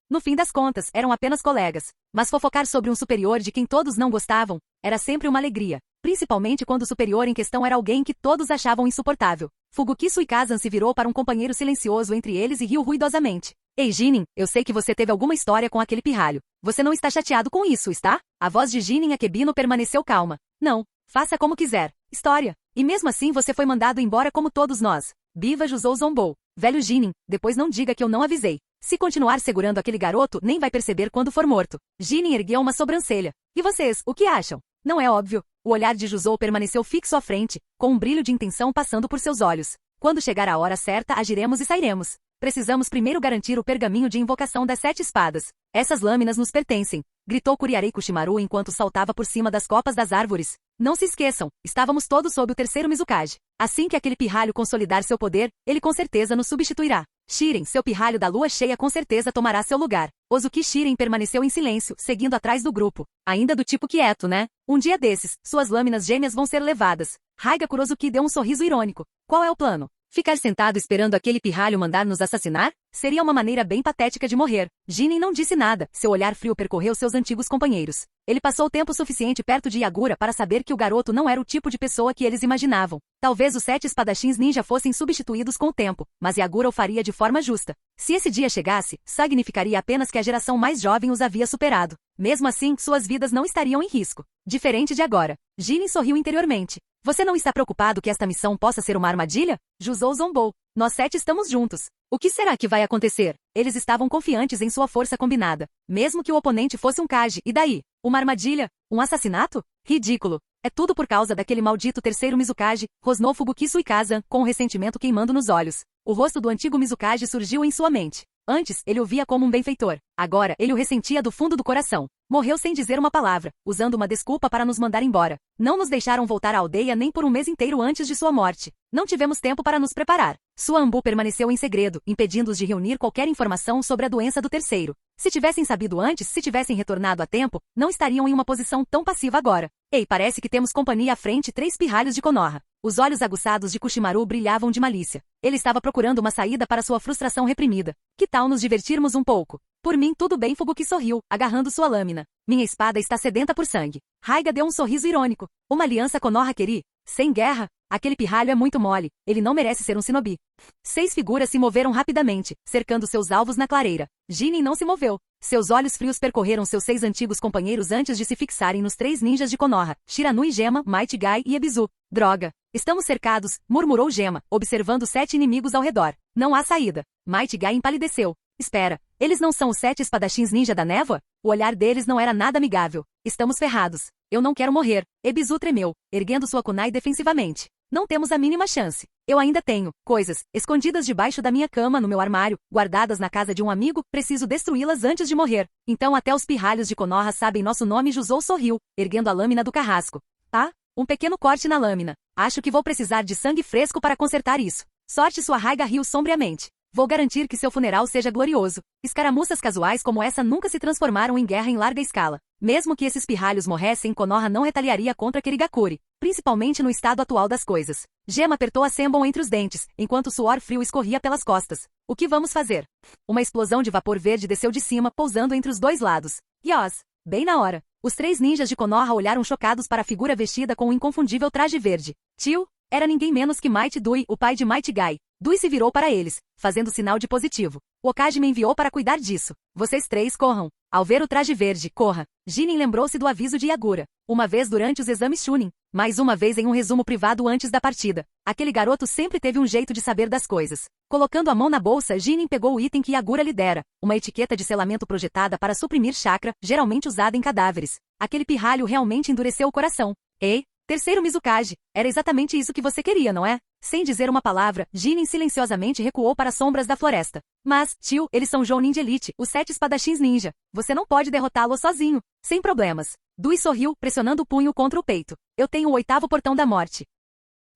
No fim das contas, eram apenas colegas. Mas fofocar sobre um superior de quem todos não gostavam era sempre uma alegria, principalmente quando o superior em questão era alguém que todos achavam insuportável. Fubuki Suikazan se virou para um companheiro silencioso entre eles e riu ruidosamente. Ei Jinin, eu sei que você teve alguma história com aquele pirralho. Você não está chateado com isso, está? A voz de Jinin Akebino permaneceu calma. Não, faça como quiser. História. E mesmo assim você foi mandado embora como todos nós. Biva Jusou zombou. Velho Jinin, depois não diga que eu não avisei. Se continuar segurando aquele garoto, nem vai perceber quando for morto. Jinin ergueu uma sobrancelha. E vocês, o que acham? Não é óbvio. O olhar de Jusou permaneceu fixo à frente, com um brilho de intenção passando por seus olhos. Quando chegar a hora certa, agiremos e sairemos. Precisamos primeiro garantir o pergaminho de invocação das 7 espadas. Essas lâminas nos pertencem, gritou Kuriarei Kushimaru enquanto saltava por cima das copas das árvores. Não se esqueçam, estávamos todos sob o terceiro Mizukage. Assim que aquele pirralho consolidar seu poder, ele com certeza nos substituirá. Shiren, seu pirralho da lua cheia com certeza tomará seu lugar. Ozuki Shiren permaneceu em silêncio, seguindo atrás do grupo. Ainda do tipo quieto, né? Um dia desses, suas lâminas gêmeas vão ser levadas. Raiga Kurozuki deu um sorriso irônico. Qual é o plano? Ficar sentado esperando aquele pirralho mandar nos assassinar? Seria uma maneira bem patética de morrer. Jinin não disse nada, seu olhar frio percorreu seus antigos companheiros. Ele passou tempo suficiente perto de Yagura para saber que o garoto não era o tipo de pessoa que eles imaginavam. Talvez os 7 espadachins ninja fossem substituídos com o tempo, mas Yagura o faria de forma justa. Se esse dia chegasse, significaria apenas que a geração mais jovem os havia superado. Mesmo assim, suas vidas não estariam em risco. Diferente de agora. Jinin sorriu interiormente. Você não está preocupado que esta missão possa ser uma armadilha? Jusou zombou. Nós 7 estamos juntos. O que será que vai acontecer? Eles estavam confiantes em sua força combinada. Mesmo que o oponente fosse um Kage, e daí? Uma armadilha? Um assassinato? Ridículo. É tudo por causa daquele maldito terceiro Mizukage, rosnou Fubuki Suikazan, com o ressentimento queimando nos olhos. O rosto do antigo Mizukage surgiu em sua mente. Antes, ele o via como um benfeitor. Agora, ele o ressentia do fundo do coração. Morreu sem dizer uma palavra, usando uma desculpa para nos mandar embora. Não nos deixaram voltar à aldeia nem por um mês inteiro antes de sua morte. Não tivemos tempo para nos preparar. Sua Ambu permaneceu em segredo, impedindo-os de reunir qualquer informação sobre a doença do terceiro. Se tivessem sabido antes, se tivessem retornado a tempo, não estariam em uma posição tão passiva agora. Ei, parece que temos companhia à frente 3 pirralhos de Konoha. Os olhos aguçados de Kushimaru brilhavam de malícia. Ele estava procurando uma saída para sua frustração reprimida. Que tal nos divertirmos um pouco? Por mim tudo bem, Fubuki sorriu, agarrando sua lâmina. Minha espada está sedenta por sangue. Raiga deu um sorriso irônico. Uma aliança Konoha-Keri? Sem guerra? Aquele pirralho é muito mole. Ele não merece ser um shinobi. 6 figuras se moveram rapidamente, cercando seus alvos na clareira. Jinin não se moveu. Seus olhos frios percorreram seus 6 antigos companheiros antes de se fixarem nos 3 ninjas de Konoha, Shiranui Gema, Might Guy e Ebizu. Droga. Estamos cercados, murmurou Gema, observando 7 inimigos ao redor. Não há saída. Might Guy empalideceu. Espera, eles não são os 7 espadachins ninja da névoa? O olhar deles não era nada amigável. Estamos ferrados. Eu não quero morrer. Ebizu tremeu, erguendo sua kunai defensivamente. Não temos a mínima chance. Eu ainda tenho coisas escondidas debaixo da minha cama no meu armário, guardadas na casa de um amigo, preciso destruí-las antes de morrer. Então até os pirralhos de Konoha sabem nosso nome. Jusou sorriu, erguendo a lâmina do carrasco. Ah, um pequeno corte na lâmina. Acho que vou precisar de sangue fresco para consertar isso. Sorte, sua Raiga riu sombriamente. Vou garantir que seu funeral seja glorioso. Escaramuças casuais como essa nunca se transformaram em guerra em larga escala. Mesmo que esses pirralhos morressem, Konoha não retaliaria contra Kirigakuri, principalmente no estado atual das coisas. Gema apertou a Senbon entre os dentes, enquanto o suor frio escorria pelas costas. O que vamos fazer? Uma explosão de vapor verde desceu de cima, pousando entre os 2 lados. Yos! Bem na hora. Os 3 ninjas de Konoha olharam chocados para a figura vestida com um inconfundível traje verde. Tio? Era ninguém menos que Might Dui, o pai de Might Guy. Dui se virou para eles, fazendo sinal de positivo. O Okage me enviou para cuidar disso. Vocês 3 corram. Ao ver o traje verde, corra. Jinin lembrou-se do aviso de Yagura. uma vez durante os exames Chunin, mais uma vez em um resumo privado antes da partida. Aquele garoto sempre teve um jeito de saber das coisas. Colocando a mão na bolsa, Jinin pegou o item que Yagura lhe dera, uma etiqueta de selamento projetada para suprimir chakra, geralmente usada em cadáveres. Aquele pirralho realmente endureceu o coração. Ei, terceiro Mizukage, era exatamente isso que você queria, não é? Sem dizer uma palavra, Jinin silenciosamente recuou para as sombras da floresta. Mas, tio, eles são Jounin de Elite, os 7 espadachins ninja. Você não pode derrotá-los sozinho. Sem problemas. Dui sorriu, pressionando o punho contra o peito. Eu tenho o 8º portão da morte.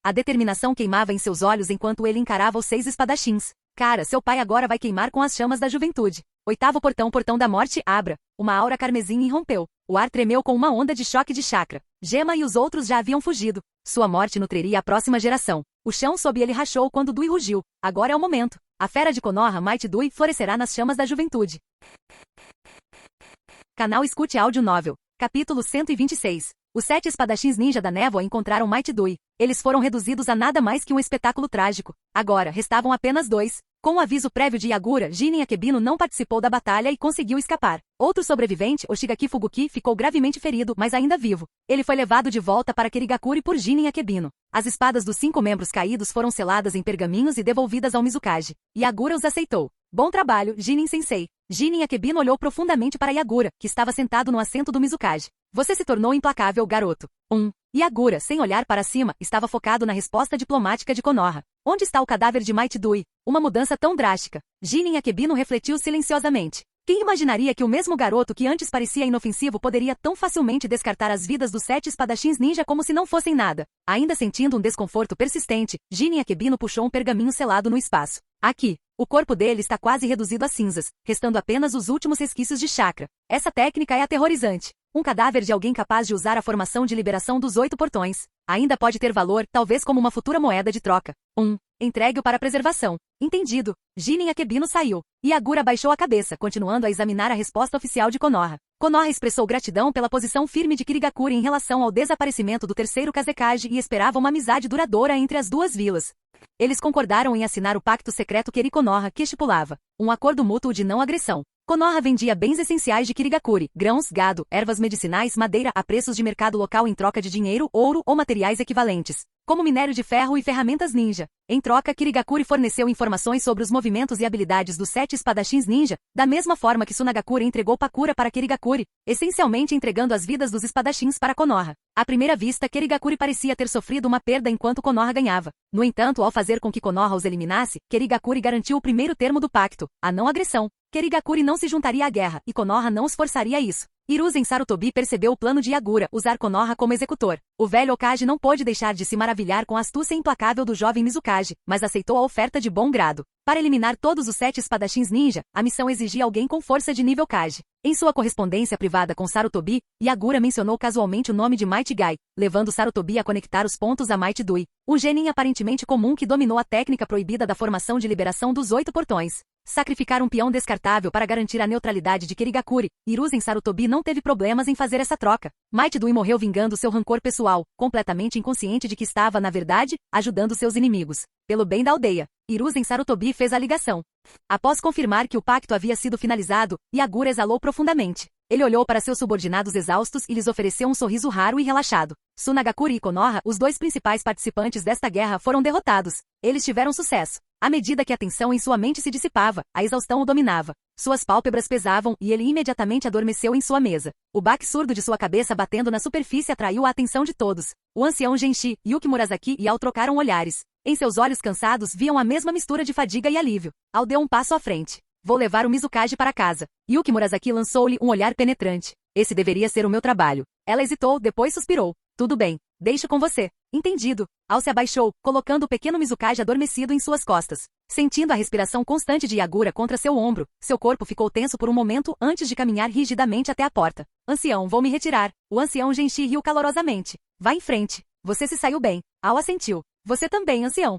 A determinação queimava em seus olhos enquanto ele encarava os 6 espadachins. Cara, seu pai agora vai queimar com as chamas da juventude. 8º portão, portão da morte, abra. Uma aura carmesim irrompeu. O ar tremeu com uma onda de choque de chakra. Gema e os outros já haviam fugido. Sua morte nutriria a próxima geração. O chão sob ele rachou quando Dui rugiu. Agora é o momento. A fera de Konoha Might Dui florescerá nas chamas da juventude. Canal Escute Áudio Novel. Capítulo 126. Os 7 espadachins ninja da névoa encontraram Might Dui. Eles foram reduzidos a nada mais que um espetáculo trágico. Agora, restavam apenas 2. Com o aviso prévio de Yagura, Jinin Akebino não participou da batalha e conseguiu escapar. Outro sobrevivente, Oshigaki Fuguki, ficou gravemente ferido, mas ainda vivo. Ele foi levado de volta para Kirigakuri por Jinin Akebino. As espadas dos 5 membros caídos foram seladas em pergaminhos e devolvidas ao Mizukage. Yagura os aceitou. Bom trabalho, Jinin-sensei. Jinin Akebino olhou profundamente para Yagura, que estava sentado no assento do Mizukage. Você se tornou implacável, garoto. Yagura, sem olhar para cima, estava focado na resposta diplomática de Konoha. Onde está o cadáver de Might Dui? Uma mudança tão drástica. Jinin Akebino refletiu silenciosamente. Quem imaginaria que o mesmo garoto que antes parecia inofensivo poderia tão facilmente descartar as vidas dos 7 espadachins ninja como se não fossem nada? Ainda sentindo um desconforto persistente, Jinin Akebino puxou um pergaminho selado no espaço. Aqui. O corpo dele está quase reduzido a cinzas, restando apenas os últimos resquícios de chakra. Essa técnica é aterrorizante. Um cadáver de alguém capaz de usar a formação de liberação dos 8 portões. Ainda pode ter valor, talvez como uma futura moeda de troca. Entregue-o para preservação. Entendido. Jinin Akebino saiu. Yagura baixou a cabeça, continuando a examinar a resposta oficial de Konoha. Konoha expressou gratidão pela posição firme de Kirigakuri em relação ao desaparecimento do terceiro Kazekage e esperava uma amizade duradoura entre as duas vilas. Eles concordaram em assinar o pacto secreto Keri-Konoha, que estipulava um acordo mútuo de não agressão. Konoha vendia bens essenciais de Kirigakuri, grãos, gado, ervas medicinais, madeira a preços de mercado local em troca de dinheiro, ouro ou materiais equivalentes, como minério de ferro e ferramentas ninja. Em troca, Kirigakuri forneceu informações sobre os movimentos e habilidades dos 7 espadachins ninja, da mesma forma que Sunagakure entregou Pakura para Kirigakuri, essencialmente entregando as vidas dos espadachins para Konoha. À primeira vista, Kirigakuri parecia ter sofrido uma perda enquanto Konoha ganhava. No entanto, ao fazer com que Konoha os eliminasse, Kirigakuri garantiu o primeiro termo do pacto, a não agressão. Kirigakuri não se juntaria à guerra, e Konoha não os forçaria a isso. Hiruzen Sarutobi percebeu o plano de Yagura, usar Konoha como executor. O velho Okage não pôde deixar de se maravilhar com a astúcia implacável do jovem Mizukage, mas aceitou a oferta de bom grado. Para eliminar todos os 7 espadachins ninja, a missão exigia alguém com força de nível Kage. Em sua correspondência privada com Sarutobi, Yagura mencionou casualmente o nome de Might Guy, levando Sarutobi a conectar os pontos a Might Dui, um genin aparentemente comum que dominou a técnica proibida da formação de liberação dos 8 portões. Sacrificar um peão descartável para garantir a neutralidade de Kirigakuri, Hiruzen Sarutobi não teve problemas em fazer essa troca. Might Dui morreu vingando seu rancor pessoal, completamente inconsciente de que estava, na verdade, ajudando seus inimigos. Pelo bem da aldeia, Hiruzen Sarutobi fez a ligação. Após confirmar que o pacto havia sido finalizado, Yagura exalou profundamente. Ele olhou para seus subordinados exaustos e lhes ofereceu um sorriso raro e relaxado. Sunagakure e Konoha, os 2 principais participantes desta guerra, foram derrotados. Eles tiveram sucesso. À medida que a tensão em sua mente se dissipava, a exaustão o dominava. Suas pálpebras pesavam e ele imediatamente adormeceu em sua mesa. O baque surdo de sua cabeça batendo na superfície atraiu a atenção de todos. O ancião Genshi, Yuki Murasaki e Ao trocaram olhares. Em seus olhos cansados viam a mesma mistura de fadiga e alívio. Ao deu um passo à frente. Vou levar o Mizukage para casa. Yuki Murasaki lançou-lhe um olhar penetrante. Esse deveria ser o meu trabalho. Ela hesitou, depois suspirou. Tudo bem. Deixo com você. Entendido. Ao se abaixou, colocando o pequeno Mizukage adormecido em suas costas. Sentindo a respiração constante de Yagura contra seu ombro, seu corpo ficou tenso por um momento antes de caminhar rigidamente até a porta. Ancião, vou me retirar. O ancião Genshi riu calorosamente. Vá em frente. Você se saiu bem. Ao assentiu. Você também, ancião.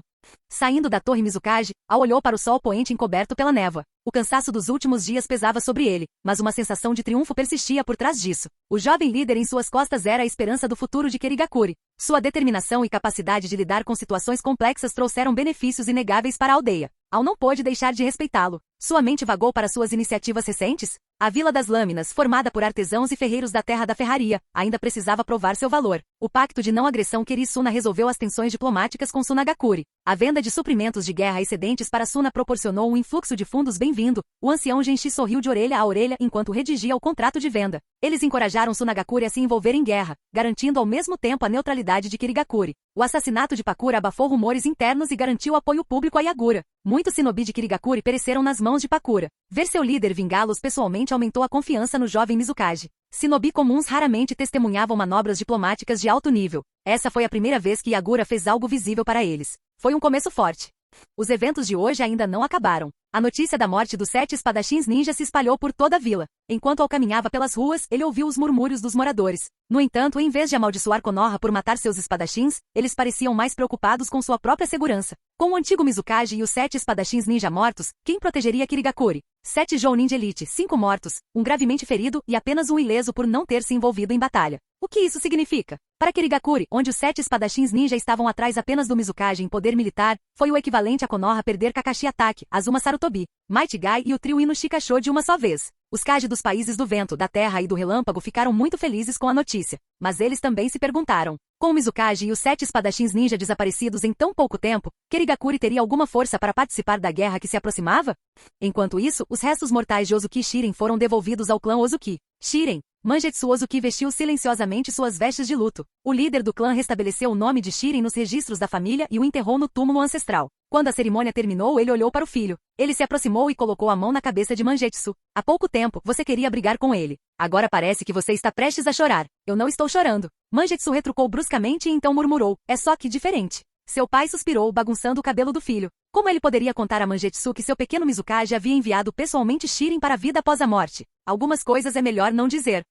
Saindo da torre Mizukage, Ao olhou para o sol poente encoberto pela névoa. O cansaço dos últimos dias pesava sobre ele, mas uma sensação de triunfo persistia por trás disso. O jovem líder em suas costas era a esperança do futuro de Kirigakuri. Sua determinação e capacidade de lidar com situações complexas trouxeram benefícios inegáveis para a aldeia. Ao não pôde deixar de respeitá-lo. Sua mente vagou para suas iniciativas recentes? A Vila das Lâminas, formada por artesãos e ferreiros da terra da ferraria, ainda precisava provar seu valor. O pacto de não agressão Keri-Suna resolveu as tensões diplomáticas com Sunagakure. A venda de suprimentos de guerra excedentes para Suna proporcionou um influxo de fundos bem-vindo. O ancião Genshi sorriu de orelha a orelha enquanto redigia o contrato de venda. Eles encorajaram Sunagakure a se envolver em guerra, garantindo ao mesmo tempo a neutralidade de Kirigakure. O assassinato de Pakura abafou rumores internos e garantiu apoio público a Yagura. Muitos shinobi de Kirigakure pereceram nas mãos de Pakura. Ver seu líder vingá-los pessoalmente aumentou a confiança no jovem Mizukage. Shinobi comuns raramente testemunhavam manobras diplomáticas de alto nível. Essa foi a primeira vez que Yagura fez algo visível para eles. Foi um começo forte. Os eventos de hoje ainda não acabaram. A notícia da morte dos 7 espadachins ninja se espalhou por toda a vila. Enquanto caminhava pelas ruas, ele ouviu os murmúrios dos moradores. No entanto, em vez de amaldiçoar Konoha por matar seus espadachins, eles pareciam mais preocupados com sua própria segurança. Com o antigo Mizukage e os 7 espadachins ninja mortos, quem protegeria Kirigakure? 7 Jounin de Elite, 5 mortos, um gravemente ferido e apenas um ileso por não ter se envolvido em batalha. O que isso significa? Para Kirigakure, onde os 7 espadachins ninja estavam atrás apenas do Mizukage em poder militar, foi o equivalente a Konoha perder Kakashi Atake, Azuma Sarutobi, Might Guy e o trio Inushika-Sho de uma só vez. Os Kage dos países do vento, da terra e do relâmpago ficaram muito felizes com a notícia, mas eles também se perguntaram. Com o Mizukage e os 7 espadachins ninja desaparecidos em tão pouco tempo, Kirigakure teria alguma força para participar da guerra que se aproximava? Enquanto isso, os restos mortais de Ozuki Shiren foram devolvidos ao clã Ozuki. Shiren, Mangetsu Ozuki vestiu silenciosamente suas vestes de luto. O líder do clã restabeleceu o nome de Shiren nos registros da família e o enterrou no túmulo ancestral. Quando a cerimônia terminou, ele olhou para o filho. Ele se aproximou e colocou a mão na cabeça de Mangetsu. Há pouco tempo, você queria brigar com ele. Agora parece que você está prestes a chorar. Eu não estou chorando. Mangetsu retrucou bruscamente e então murmurou. É só que diferente. Seu pai suspirou, bagunçando o cabelo do filho. Como ele poderia contar a Mangetsu que seu pequeno Mizukage havia enviado pessoalmente Shiren para a vida após a morte? Algumas coisas é melhor não dizer.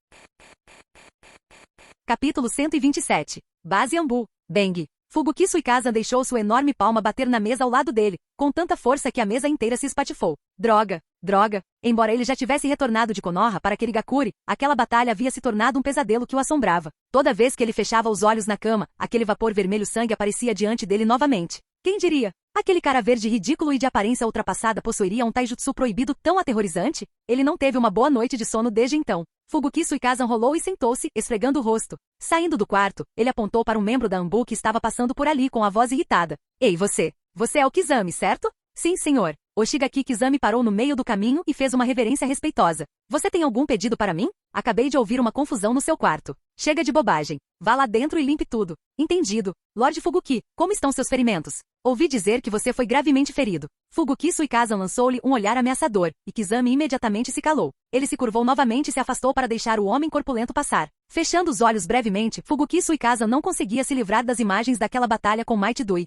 Capítulo 127. Base Ambu. Bang. Fubuki Suikaze deixou sua enorme palma bater na mesa ao lado dele, com tanta força que a mesa inteira se espatifou. Droga. Droga. Embora ele já tivesse retornado de Konoha para Kirigakure, aquela batalha havia se tornado um pesadelo que o assombrava. Toda vez que ele fechava os olhos na cama, aquele vapor vermelho sangue aparecia diante dele novamente. Quem diria? Aquele cara verde ridículo e de aparência ultrapassada possuiria um taijutsu proibido tão aterrorizante? Ele não teve uma boa noite de sono desde então. Fubuki Suikaze rolou e sentou-se, esfregando o rosto. Saindo do quarto, ele apontou para um membro da Ambu que estava passando por ali com a voz irritada. Ei, você! Você é o Kizami, certo? Sim, senhor. O Shigaki Kizami parou no meio do caminho e fez uma reverência respeitosa. Você tem algum pedido para mim? Acabei de ouvir uma confusão no seu quarto. Chega de bobagem. Vá lá dentro e limpe tudo. Entendido. Lord Fubuki, como estão seus ferimentos? Ouvi dizer que você foi gravemente ferido. Fubuki Suikaze lançou-lhe um olhar ameaçador, e Kizami imediatamente se calou. Ele se curvou novamente e se afastou para deixar o homem corpulento passar. Fechando os olhos brevemente, Fubuki Suikaze não conseguia se livrar das imagens daquela batalha com Might Dui.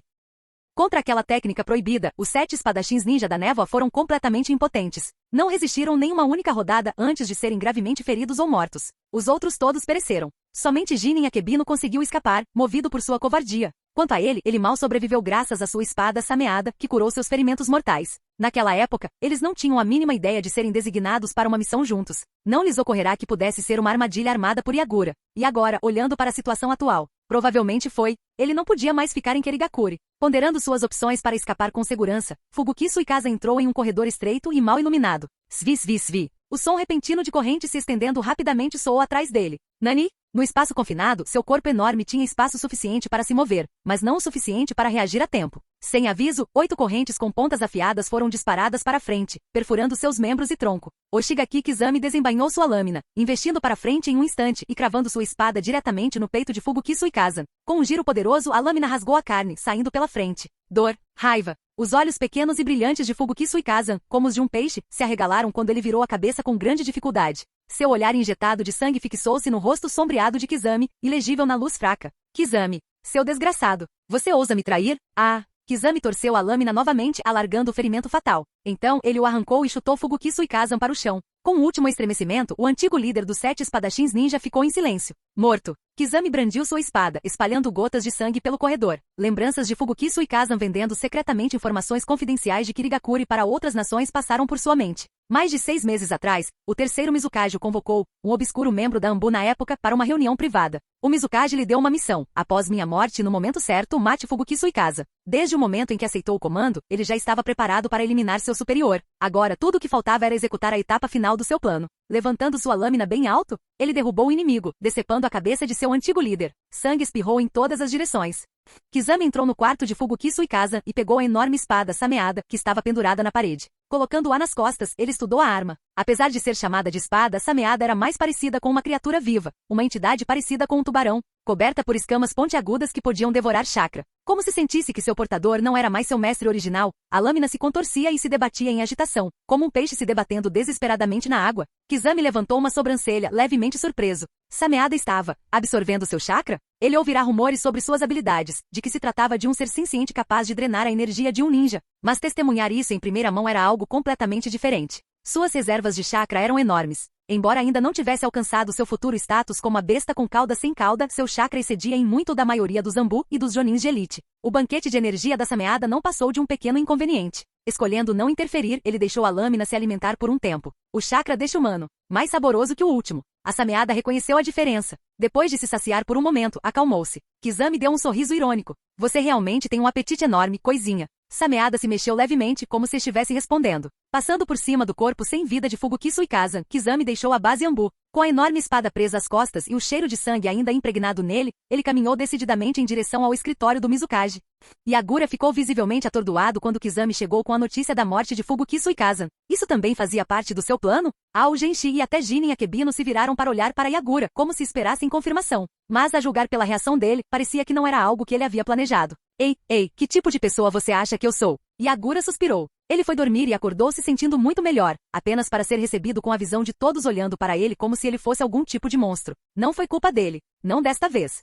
Contra aquela técnica proibida, os 7 espadachins ninja da névoa foram completamente impotentes. Não resistiram nem uma única rodada antes de serem gravemente feridos ou mortos. Os outros todos pereceram. Somente Jinin Akebino conseguiu escapar, movido por sua covardia. Quanto a ele, ele mal sobreviveu graças à sua espada sameada, que curou seus ferimentos mortais. Naquela época, eles não tinham a mínima ideia de serem designados para uma missão juntos. Não lhes ocorrerá que pudesse ser uma armadilha armada por Yagura. E agora, olhando para a situação atual, provavelmente foi. Ele não podia mais ficar em Kirigakure. Ponderando suas opções para escapar com segurança, Fubuki Suikaze entrou em um corredor estreito e mal iluminado. Svi, svi, svi. O som repentino de corrente se estendendo rapidamente soou atrás dele. Nani? No espaço confinado, seu corpo enorme tinha espaço suficiente para se mover, mas não o suficiente para reagir a tempo. Sem aviso, 8 correntes com pontas afiadas foram disparadas para frente, perfurando seus membros e tronco. O Shigaki Kizami desembainhou sua lâmina, investindo para frente em um instante e cravando sua espada diretamente no peito de Fubuki Suikaze. Com um giro poderoso, a lâmina rasgou a carne, saindo pela frente. Dor, raiva. Os olhos pequenos e brilhantes de Fubuki Suikaze, como os de um peixe, se arregalaram quando ele virou a cabeça com grande dificuldade. Seu olhar injetado de sangue fixou-se no rosto sombreado de Kizami, ilegível na luz fraca. Kizami, seu desgraçado. Você ousa me trair? Ah! Kizami torceu a lâmina novamente, alargando o ferimento fatal. Então, ele o arrancou e chutou Fubuki Suikaze para o chão. Com o último estremecimento, o antigo líder dos 7 espadachins ninja ficou em silêncio. Morto. Kizami brandiu sua espada, espalhando gotas de sangue pelo corredor. Lembranças de Fubuki Suikaze vendendo secretamente informações confidenciais de Kirigakure para outras nações passaram por sua mente. Mais de 6 meses atrás, o terceiro Mizukage o convocou, um obscuro membro da Anbu na época, para uma reunião privada. O Mizukage lhe deu uma missão: após minha morte no momento certo, mate Fubuki Suikasa. Desde o momento em que aceitou o comando, ele já estava preparado para eliminar seu superior. Agora tudo o que faltava era executar a etapa final do seu plano. Levantando sua lâmina bem alto, ele derrubou o inimigo, decepando a cabeça de seu antigo líder. Sangue espirrou em todas as direções. Kizami entrou no quarto de Fubuki Suikasa e pegou a enorme espada sameada que estava pendurada na parede. Colocando-a nas costas, ele estudou a arma. Apesar de ser chamada de espada sameada, era mais parecida com uma criatura viva, uma entidade parecida com um tubarão, coberta por escamas pontiagudas que podiam devorar chakra. Como se sentisse que seu portador não era mais seu mestre original, a lâmina se contorcia e se debatia em agitação, como um peixe se debatendo desesperadamente na água. Kizami levantou uma sobrancelha, levemente surpreso. Sameada estava absorvendo seu chakra? Ele ouvirá rumores sobre suas habilidades, de que se tratava de um ser senciente capaz de drenar a energia de um ninja, mas testemunhar isso em primeira mão era algo completamente diferente. Suas reservas de chakra eram enormes. Embora ainda não tivesse alcançado seu futuro status como a besta com cauda sem cauda, seu chakra excedia em muito da maioria dos Anbu e dos Jonins de elite. O banquete de energia da Sameada não passou de um pequeno inconveniente. Escolhendo não interferir, ele deixou a lâmina se alimentar por um tempo. O chakra deste humano, mais saboroso que o último. A Sameada reconheceu a diferença. Depois de se saciar por um momento, acalmou-se. Kizami deu um sorriso irônico. Você realmente tem um apetite enorme, coisinha. Sameada se mexeu levemente, como se estivesse respondendo. Passando por cima do corpo sem vida de Fubuki Suikasa, Kizami deixou a base Anbu. Com a enorme espada presa às costas e o cheiro de sangue ainda impregnado nele, ele caminhou decididamente em direção ao escritório do Mizukage. Yagura ficou visivelmente atordoado quando Kizami chegou com a notícia da morte de Fubuki Suikasa. Isso também fazia parte do seu plano? Ao Genshi e até Jin e Akebino se viraram para olhar para Yagura, como se esperassem confirmação. Mas a julgar pela reação dele, parecia que não era algo que ele havia planejado. Ei, que tipo de pessoa você acha que eu sou? Yagura suspirou. Ele foi dormir e acordou se sentindo muito melhor, apenas para ser recebido com a visão de todos olhando para ele como se ele fosse algum tipo de monstro. Não foi culpa dele. Não desta vez.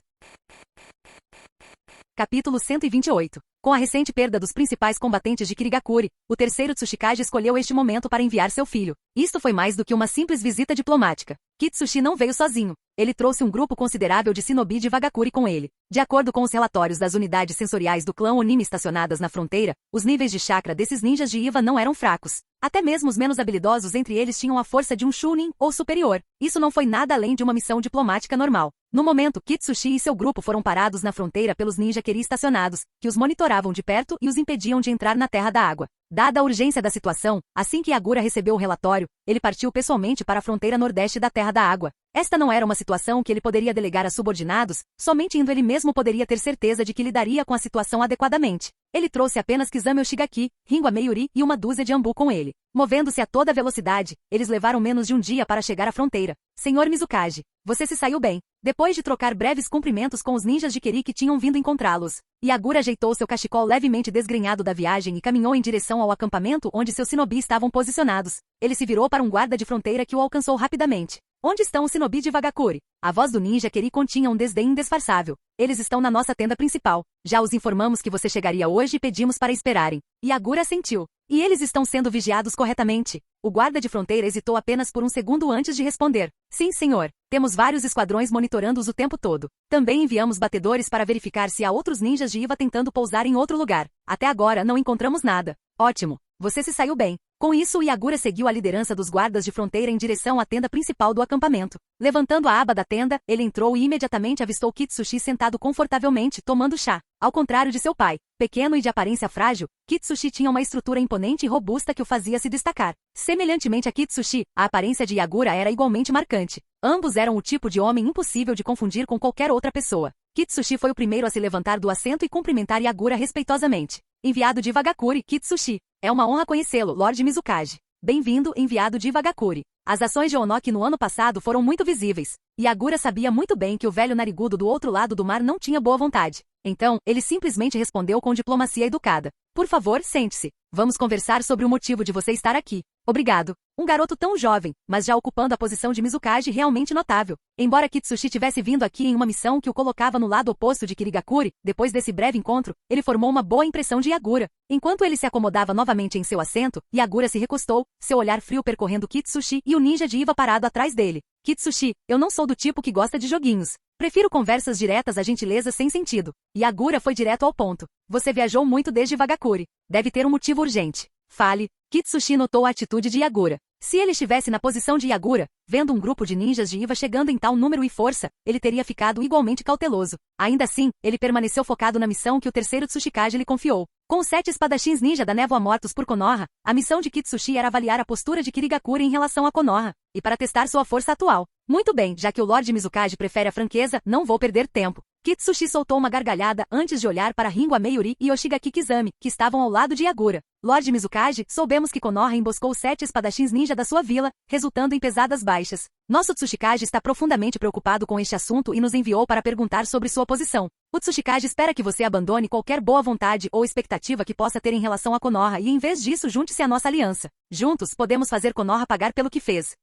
Capítulo 128. Com a recente perda dos principais combatentes de Kirigakuri, o terceiro Tsuchikage escolheu este momento para enviar seu filho. Isto foi mais do que uma simples visita diplomática. Kitsushi não veio sozinho. Ele trouxe um grupo considerável de shinobi de Vagakuri com ele. De acordo com os relatórios das unidades sensoriais do clã Onimi estacionadas na fronteira, os níveis de chakra desses ninjas de Iva não eram fracos. Até mesmo os menos habilidosos entre eles tinham a força de um Chunin ou superior. Isso não foi nada além de uma missão diplomática normal. No momento, Kitsushi e seu grupo foram parados na fronteira pelos ninja Keri estacionados, que os monitoravam de perto e os impediam de entrar na Terra da Água. Dada a urgência da situação, assim que Yagura recebeu o relatório, ele partiu pessoalmente para a fronteira nordeste da Terra da Água. Esta não era uma situação que ele poderia delegar a subordinados, somente indo ele mesmo poderia ter certeza de que lidaria com a situação adequadamente. Ele trouxe apenas Kizami Oshigaki, Ringo Meiuri e uma dúzia de Anbu com ele. Movendo-se a toda velocidade, eles levaram menos de um dia para chegar à fronteira. Senhor Mizukage, você se saiu bem. Depois de trocar breves cumprimentos com os ninjas de Keri que tinham vindo encontrá-los, Yagura ajeitou seu cachecol levemente desgrenhado da viagem e caminhou em direção ao acampamento onde seus shinobi estavam posicionados. Ele se virou para um guarda de fronteira que o alcançou rapidamente. Onde estão os shinobi de Vagakuri? A voz do ninja Keri continha um desdém indisfarçável. Eles estão na nossa tenda principal. Já os informamos que você chegaria hoje e pedimos para esperarem. Yagura assentiu. E eles estão sendo vigiados corretamente? O guarda de fronteira hesitou apenas por um segundo antes de responder. Sim, senhor. Temos vários esquadrões monitorando-os o tempo todo. Também enviamos batedores para verificar se há outros ninjas de Iva tentando pousar em outro lugar. Até agora não encontramos nada. Ótimo. Você se saiu bem. Com isso, Yagura seguiu a liderança dos guardas de fronteira em direção à tenda principal do acampamento. Levantando a aba da tenda, ele entrou e imediatamente avistou Kitsushi sentado confortavelmente, tomando chá. Ao contrário de seu pai, pequeno e de aparência frágil, Kitsushi tinha uma estrutura imponente e robusta que o fazia se destacar. Semelhantemente a Kitsushi, a aparência de Yagura era igualmente marcante. Ambos eram o tipo de homem impossível de confundir com qualquer outra pessoa. Kitsushi foi o primeiro a se levantar do assento e cumprimentar Yagura respeitosamente. Enviado de Vagakuri, Kitsushi. É uma honra conhecê-lo, Lord Mizukage. Bem-vindo, enviado de Vagakuri. As ações de Onoki no ano passado foram muito visíveis. Yagura sabia muito bem que o velho narigudo do outro lado do mar não tinha boa vontade. Então, ele simplesmente respondeu com diplomacia educada. Por favor, sente-se. Vamos conversar sobre o motivo de você estar aqui. Obrigado. Um garoto tão jovem, mas já ocupando a posição de Mizukage realmente notável. Embora Kitsushi tivesse vindo aqui em uma missão que o colocava no lado oposto de Kirigakuri, depois desse breve encontro, ele formou uma boa impressão de Yagura. Enquanto ele se acomodava novamente em seu assento, Yagura se recostou, seu olhar frio percorrendo Kitsushi e o ninja de Iva parado atrás dele. Kitsushi, eu não sou do tipo que gosta de joguinhos. Prefiro conversas diretas a gentilezas sem sentido. Yagura foi direto ao ponto. Você viajou muito desde Vagakuri. Deve ter um motivo urgente. Fale. Kitsushi notou a atitude de Yagura. Se ele estivesse na posição de Yagura, vendo um grupo de ninjas de Iva chegando em tal número e força, ele teria ficado igualmente cauteloso. Ainda assim, ele permaneceu focado na missão que o terceiro Tsuchikage lhe confiou. Com os 7 espadachins ninja da névoa mortos por Konoha, a missão de Kitsushi era avaliar a postura de Kirigakure em relação a Konoha, e para testar sua força atual. Muito bem, já que o Lord Mizukage prefere a franqueza, não vou perder tempo. Kitsushi soltou uma gargalhada antes de olhar para Ringo Ameyuri e Yoshigaki Kizami, que estavam ao lado de Yagura. Lord Mizukage, soubemos que Konoha emboscou 7 espadachins ninja da sua vila, resultando em pesadas baixas. Nosso Tsuchikage está profundamente preocupado com este assunto e nos enviou para perguntar sobre sua posição. O Tsuchikage espera que você abandone qualquer boa vontade ou expectativa que possa ter em relação a Konoha e em vez disso junte-se à nossa aliança. Juntos, podemos fazer Konoha pagar pelo que fez.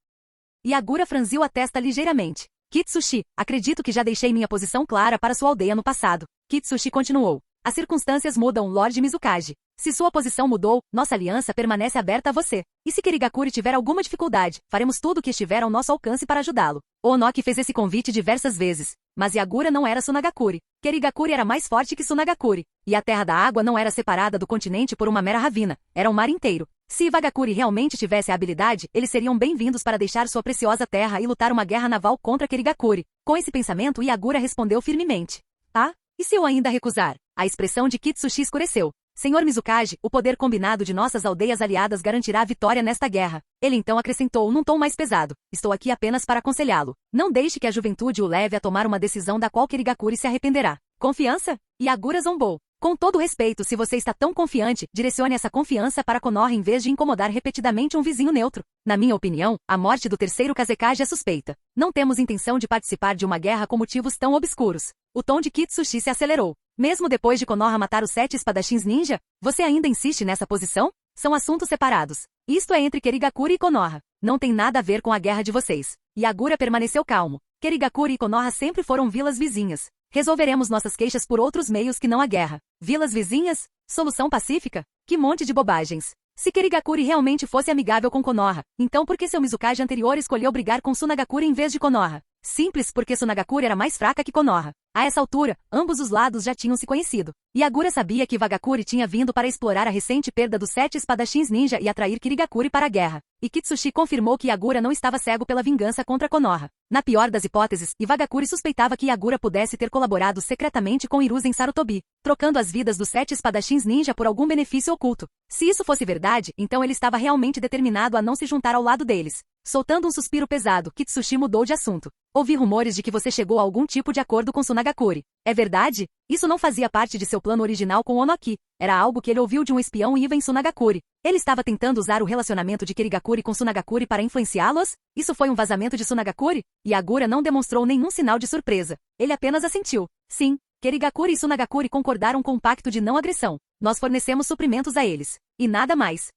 Yagura franziu a testa ligeiramente. Kitsushi, acredito que já deixei minha posição clara para sua aldeia no passado. Kitsushi continuou. As circunstâncias mudam, Lord Mizukage. Se sua posição mudou, nossa aliança permanece aberta a você. E se Kirigakure tiver alguma dificuldade, faremos tudo o que estiver ao nosso alcance para ajudá-lo. Onoki fez esse convite diversas vezes, mas Yagura não era Tsunagakure. Kirigakure era mais forte que Tsunagakure. E a Terra da Água não era separada do continente por uma mera ravina, era o mar inteiro. Se Iwagakure realmente tivesse a habilidade, eles seriam bem-vindos para deixar sua preciosa terra e lutar uma guerra naval contra Kirigakure. Com esse pensamento, Yagura respondeu firmemente. Ah? E se eu ainda recusar? A expressão de Kitsushi escureceu. Senhor Mizukage, o poder combinado de nossas aldeias aliadas garantirá a vitória nesta guerra. Ele então acrescentou num tom mais pesado. Estou aqui apenas para aconselhá-lo. Não deixe que a juventude o leve a tomar uma decisão da qual Kirigakure se arrependerá. Confiança? Yagura zombou. Com todo respeito, se você está tão confiante, direcione essa confiança para Konoha em vez de incomodar repetidamente um vizinho neutro. Na minha opinião, a morte do terceiro Kazekage é suspeita. Não temos intenção de participar de uma guerra com motivos tão obscuros. O tom de Kitsushi se acelerou. Mesmo depois de Konoha matar os 7 espadachins ninja, você ainda insiste nessa posição? São assuntos separados. Isto é entre Kirigakure e Konoha. Não tem nada a ver com a guerra de vocês. Yagura permaneceu calmo. Kirigakure e Konoha sempre foram vilas vizinhas. Resolveremos nossas queixas por outros meios que não a guerra. Vilas vizinhas? Solução pacífica? Que monte de bobagens. Se Kirigakure realmente fosse amigável com Konoha, então por que seu Mizukage anterior escolheu brigar com Tsunagakure em vez de Konoha? Simples porque Tsunagakure era mais fraca que Konoha. A essa altura, ambos os lados já tinham se conhecido. Yagura sabia que Iwagakure tinha vindo para explorar a recente perda dos 7 espadachins ninja e atrair Kirigakure para a guerra. E Kitsushi confirmou que Yagura não estava cego pela vingança contra Konoha. Na pior das hipóteses, Iwagakure suspeitava que Yagura pudesse ter colaborado secretamente com Hiruzen Sarutobi, trocando as vidas dos 7 espadachins ninja por algum benefício oculto. Se isso fosse verdade, então ele estava realmente determinado a não se juntar ao lado deles. Soltando um suspiro pesado, Kitsushi mudou de assunto. Ouvi rumores de que você chegou a algum tipo de acordo com Tsunagakure. É verdade? Isso não fazia parte de seu plano original com Onoki. Era algo que ele ouviu de um espião Iwa em Tsunagakure. Ele estava tentando usar o relacionamento de Kirigakure com Tsunagakure para influenciá-los? Isso foi um vazamento de Tsunagakure? Yagura não demonstrou nenhum sinal de surpresa. Ele apenas assentiu. Sim, Kirigakure e Tsunagakure concordaram com um pacto de não agressão. Nós fornecemos suprimentos a eles. E nada mais.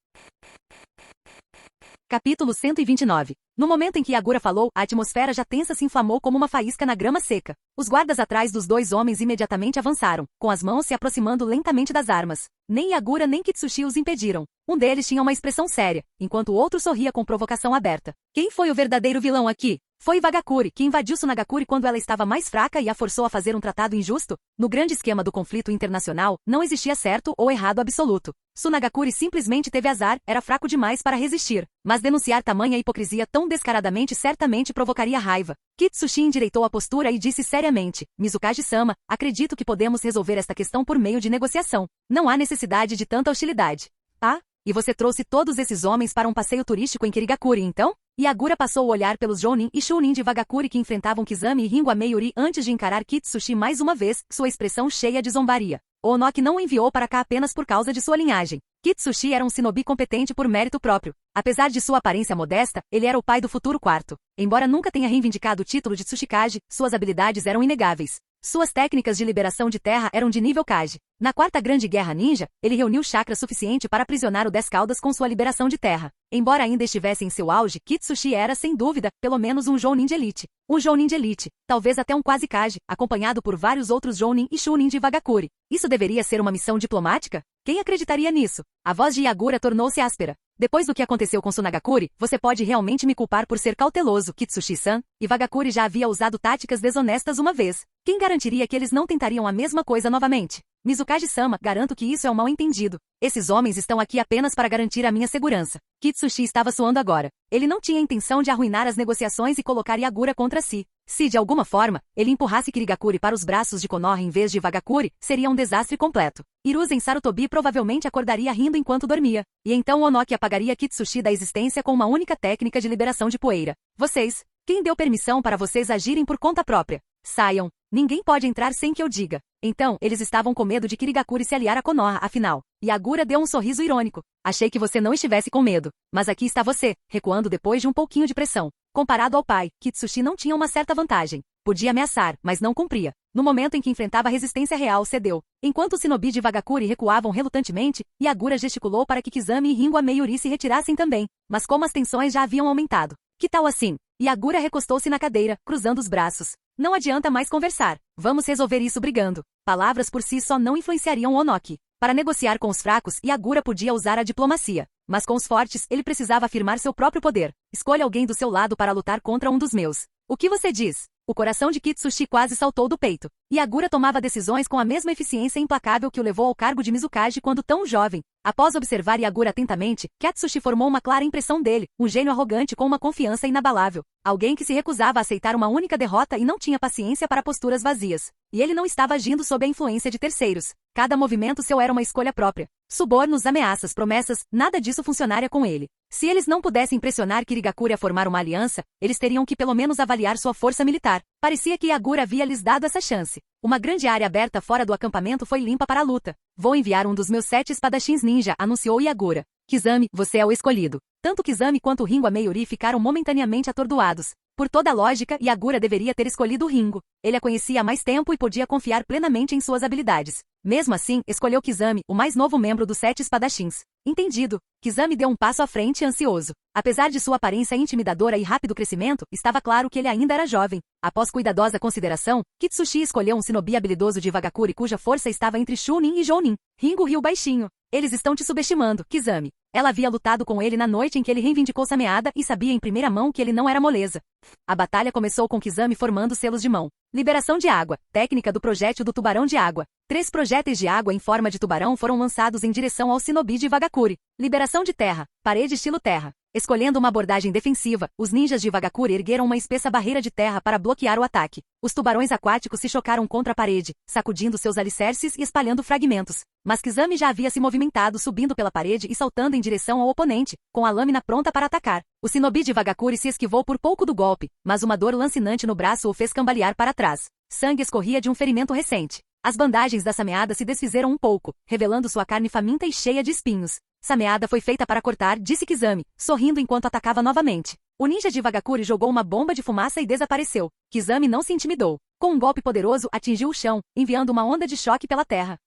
Capítulo 129. No momento em que Yagura falou, a atmosfera já tensa se inflamou como uma faísca na grama seca. Os guardas atrás dos 2 homens imediatamente avançaram, com as mãos se aproximando lentamente das armas. Nem Yagura nem Kitsushi os impediram. Um deles tinha uma expressão séria, enquanto o outro sorria com provocação aberta. Quem foi o verdadeiro vilão aqui? Foi Iwagakure, que invadiu Tsunagakure quando ela estava mais fraca e a forçou a fazer um tratado injusto? No grande esquema do conflito internacional, não existia certo ou errado absoluto. Tsunagakure simplesmente teve azar, era fraco demais para resistir. Mas denunciar tamanha hipocrisia tão descaradamente certamente provocaria raiva. Kitsushi endireitou a postura e disse seriamente, Mizukage-sama, acredito que podemos resolver esta questão por meio de negociação. Não há necessidade de tanta hostilidade. Ah? E você trouxe todos esses homens para um passeio turístico em Kirigakure, então? Yagura passou o olhar pelos Jounin e Chunin de Iwagakure que enfrentavam Kizami e Ringo Ameyuri antes de encarar Kitsushi mais uma vez, sua expressão cheia de zombaria. Onoki não o enviou para cá apenas por causa de sua linhagem. Kitsushi era um shinobi competente por mérito próprio. Apesar de sua aparência modesta, ele era o pai do futuro quarto. Embora nunca tenha reivindicado o título de Tsuchikage, suas habilidades eram inegáveis. Suas técnicas de liberação de terra eram de nível Kage. Na quarta grande guerra ninja, ele reuniu chakra suficiente para aprisionar o 10 Caudas com sua liberação de terra. Embora ainda estivesse em seu auge, Kitsushi era, sem dúvida, pelo menos um Jounin de elite. Um Jounin de elite, talvez até um quase Kage, acompanhado por vários outros Jounin e Chunin de Iwagakure. Isso deveria ser uma missão diplomática? Quem acreditaria nisso? A voz de Yagura tornou-se áspera. Depois do que aconteceu com Tsunagakure, você pode realmente me culpar por ser cauteloso, Kitsushi-san. Iwagakure já havia usado táticas desonestas uma vez. Quem garantiria que eles não tentariam a mesma coisa novamente? Mizukage-sama, garanto que isso é um mal-entendido. Esses homens estão aqui apenas para garantir a minha segurança. Kitsushi estava suando agora. Ele não tinha intenção de arruinar as negociações e colocar Yagura contra si. Se, de alguma forma, ele empurrasse Kirigakuri para os braços de Konoha em vez de Wagakuri, seria um desastre completo. Hiruzen Sarutobi provavelmente acordaria rindo enquanto dormia. E então Onoki apagaria Kitsushi da existência com uma única técnica de liberação de poeira. Vocês. Quem deu permissão para vocês agirem por conta própria? Saiam. Ninguém pode entrar sem que eu diga. Então, eles estavam com medo de Kirigakuri se aliar a Konoha, afinal. Yagura deu um sorriso irônico. Achei que você não estivesse com medo. Mas aqui está você, recuando depois de um pouquinho de pressão. Comparado ao pai, Kitsushi não tinha uma certa vantagem. Podia ameaçar, mas não cumpria. No momento em que enfrentava a resistência real, cedeu. Enquanto os shinobi de Wagakuri recuavam relutantemente, Yagura gesticulou para que Kizami e Ringo Ameyuri se retirassem também. Mas como as tensões já haviam aumentado. Que tal assim? Yagura recostou-se na cadeira, cruzando os braços. Não adianta mais conversar. Vamos resolver isso brigando. Palavras por si só não influenciariam Onoki. Para negociar com os fracos, Yagura podia usar a diplomacia. Mas com os fortes, ele precisava afirmar seu próprio poder. Escolha alguém do seu lado para lutar contra um dos meus. O que você diz? O coração de Kitsushi quase saltou do peito. Yagura tomava decisões com a mesma eficiência implacável que o levou ao cargo de Mizukage quando tão jovem. Após observar Yagura atentamente, Katsushi formou uma clara impressão dele, um gênio arrogante com uma confiança inabalável. Alguém que se recusava a aceitar uma única derrota e não tinha paciência para posturas vazias. E ele não estava agindo sob a influência de terceiros. Cada movimento seu era uma escolha própria. Subornos, ameaças, promessas, nada disso funcionaria com ele. Se eles não pudessem pressionar Kirigakuri a formar uma aliança, eles teriam que pelo menos avaliar sua força militar. Parecia que Yagura havia lhes dado essa chance. Uma grande área aberta fora do acampamento foi limpa para a luta. Vou enviar um dos meus 7 espadachins ninja, anunciou Yagura. Kizami, você é o escolhido. Tanto Kizami quanto Ringo Ameyuri ficaram momentaneamente atordoados. Por toda a lógica, Yagura deveria ter escolhido Ringo. Ele a conhecia há mais tempo e podia confiar plenamente em suas habilidades. Mesmo assim, escolheu Kizami, o mais novo membro dos 7 espadachins. Entendido. Kizami deu um passo à frente ansioso. Apesar de sua aparência intimidadora e rápido crescimento, estava claro que ele ainda era jovem. Após cuidadosa consideração, Kitsushi escolheu um shinobi habilidoso de Wagakuri cuja força estava entre Chunin e Jounin. Ringo riu baixinho. Eles estão te subestimando, Kizami. Ela havia lutado com ele na noite em que ele reivindicou sua ameaça e sabia em primeira mão que ele não era moleza. A batalha começou com Kizami formando selos de mão. Liberação de água. Técnica do projétil do tubarão de água. 3 projéteis de água em forma de tubarão foram lançados em direção ao shinobi de Wagakuri. Liberação de terra. Parede estilo terra. Escolhendo uma abordagem defensiva, os ninjas de Wagakuri ergueram uma espessa barreira de terra para bloquear o ataque. Os tubarões aquáticos se chocaram contra a parede, sacudindo seus alicerces e espalhando fragmentos. Mas Kizami já havia se movimentado subindo pela parede e saltando em direção ao oponente, com a lâmina pronta para atacar. O shinobi de Wagakuri se esquivou por pouco do golpe, mas uma dor lancinante no braço o fez cambalear para trás. Sangue escorria de um ferimento recente. As bandagens da sameada se desfizeram um pouco, revelando sua carne faminta e cheia de espinhos. Sameada foi feita para cortar, disse Kizami, sorrindo enquanto atacava novamente. O ninja de Wagakuri jogou uma bomba de fumaça e desapareceu. Kizami não se intimidou. Com um golpe poderoso, atingiu o chão, enviando uma onda de choque pela terra.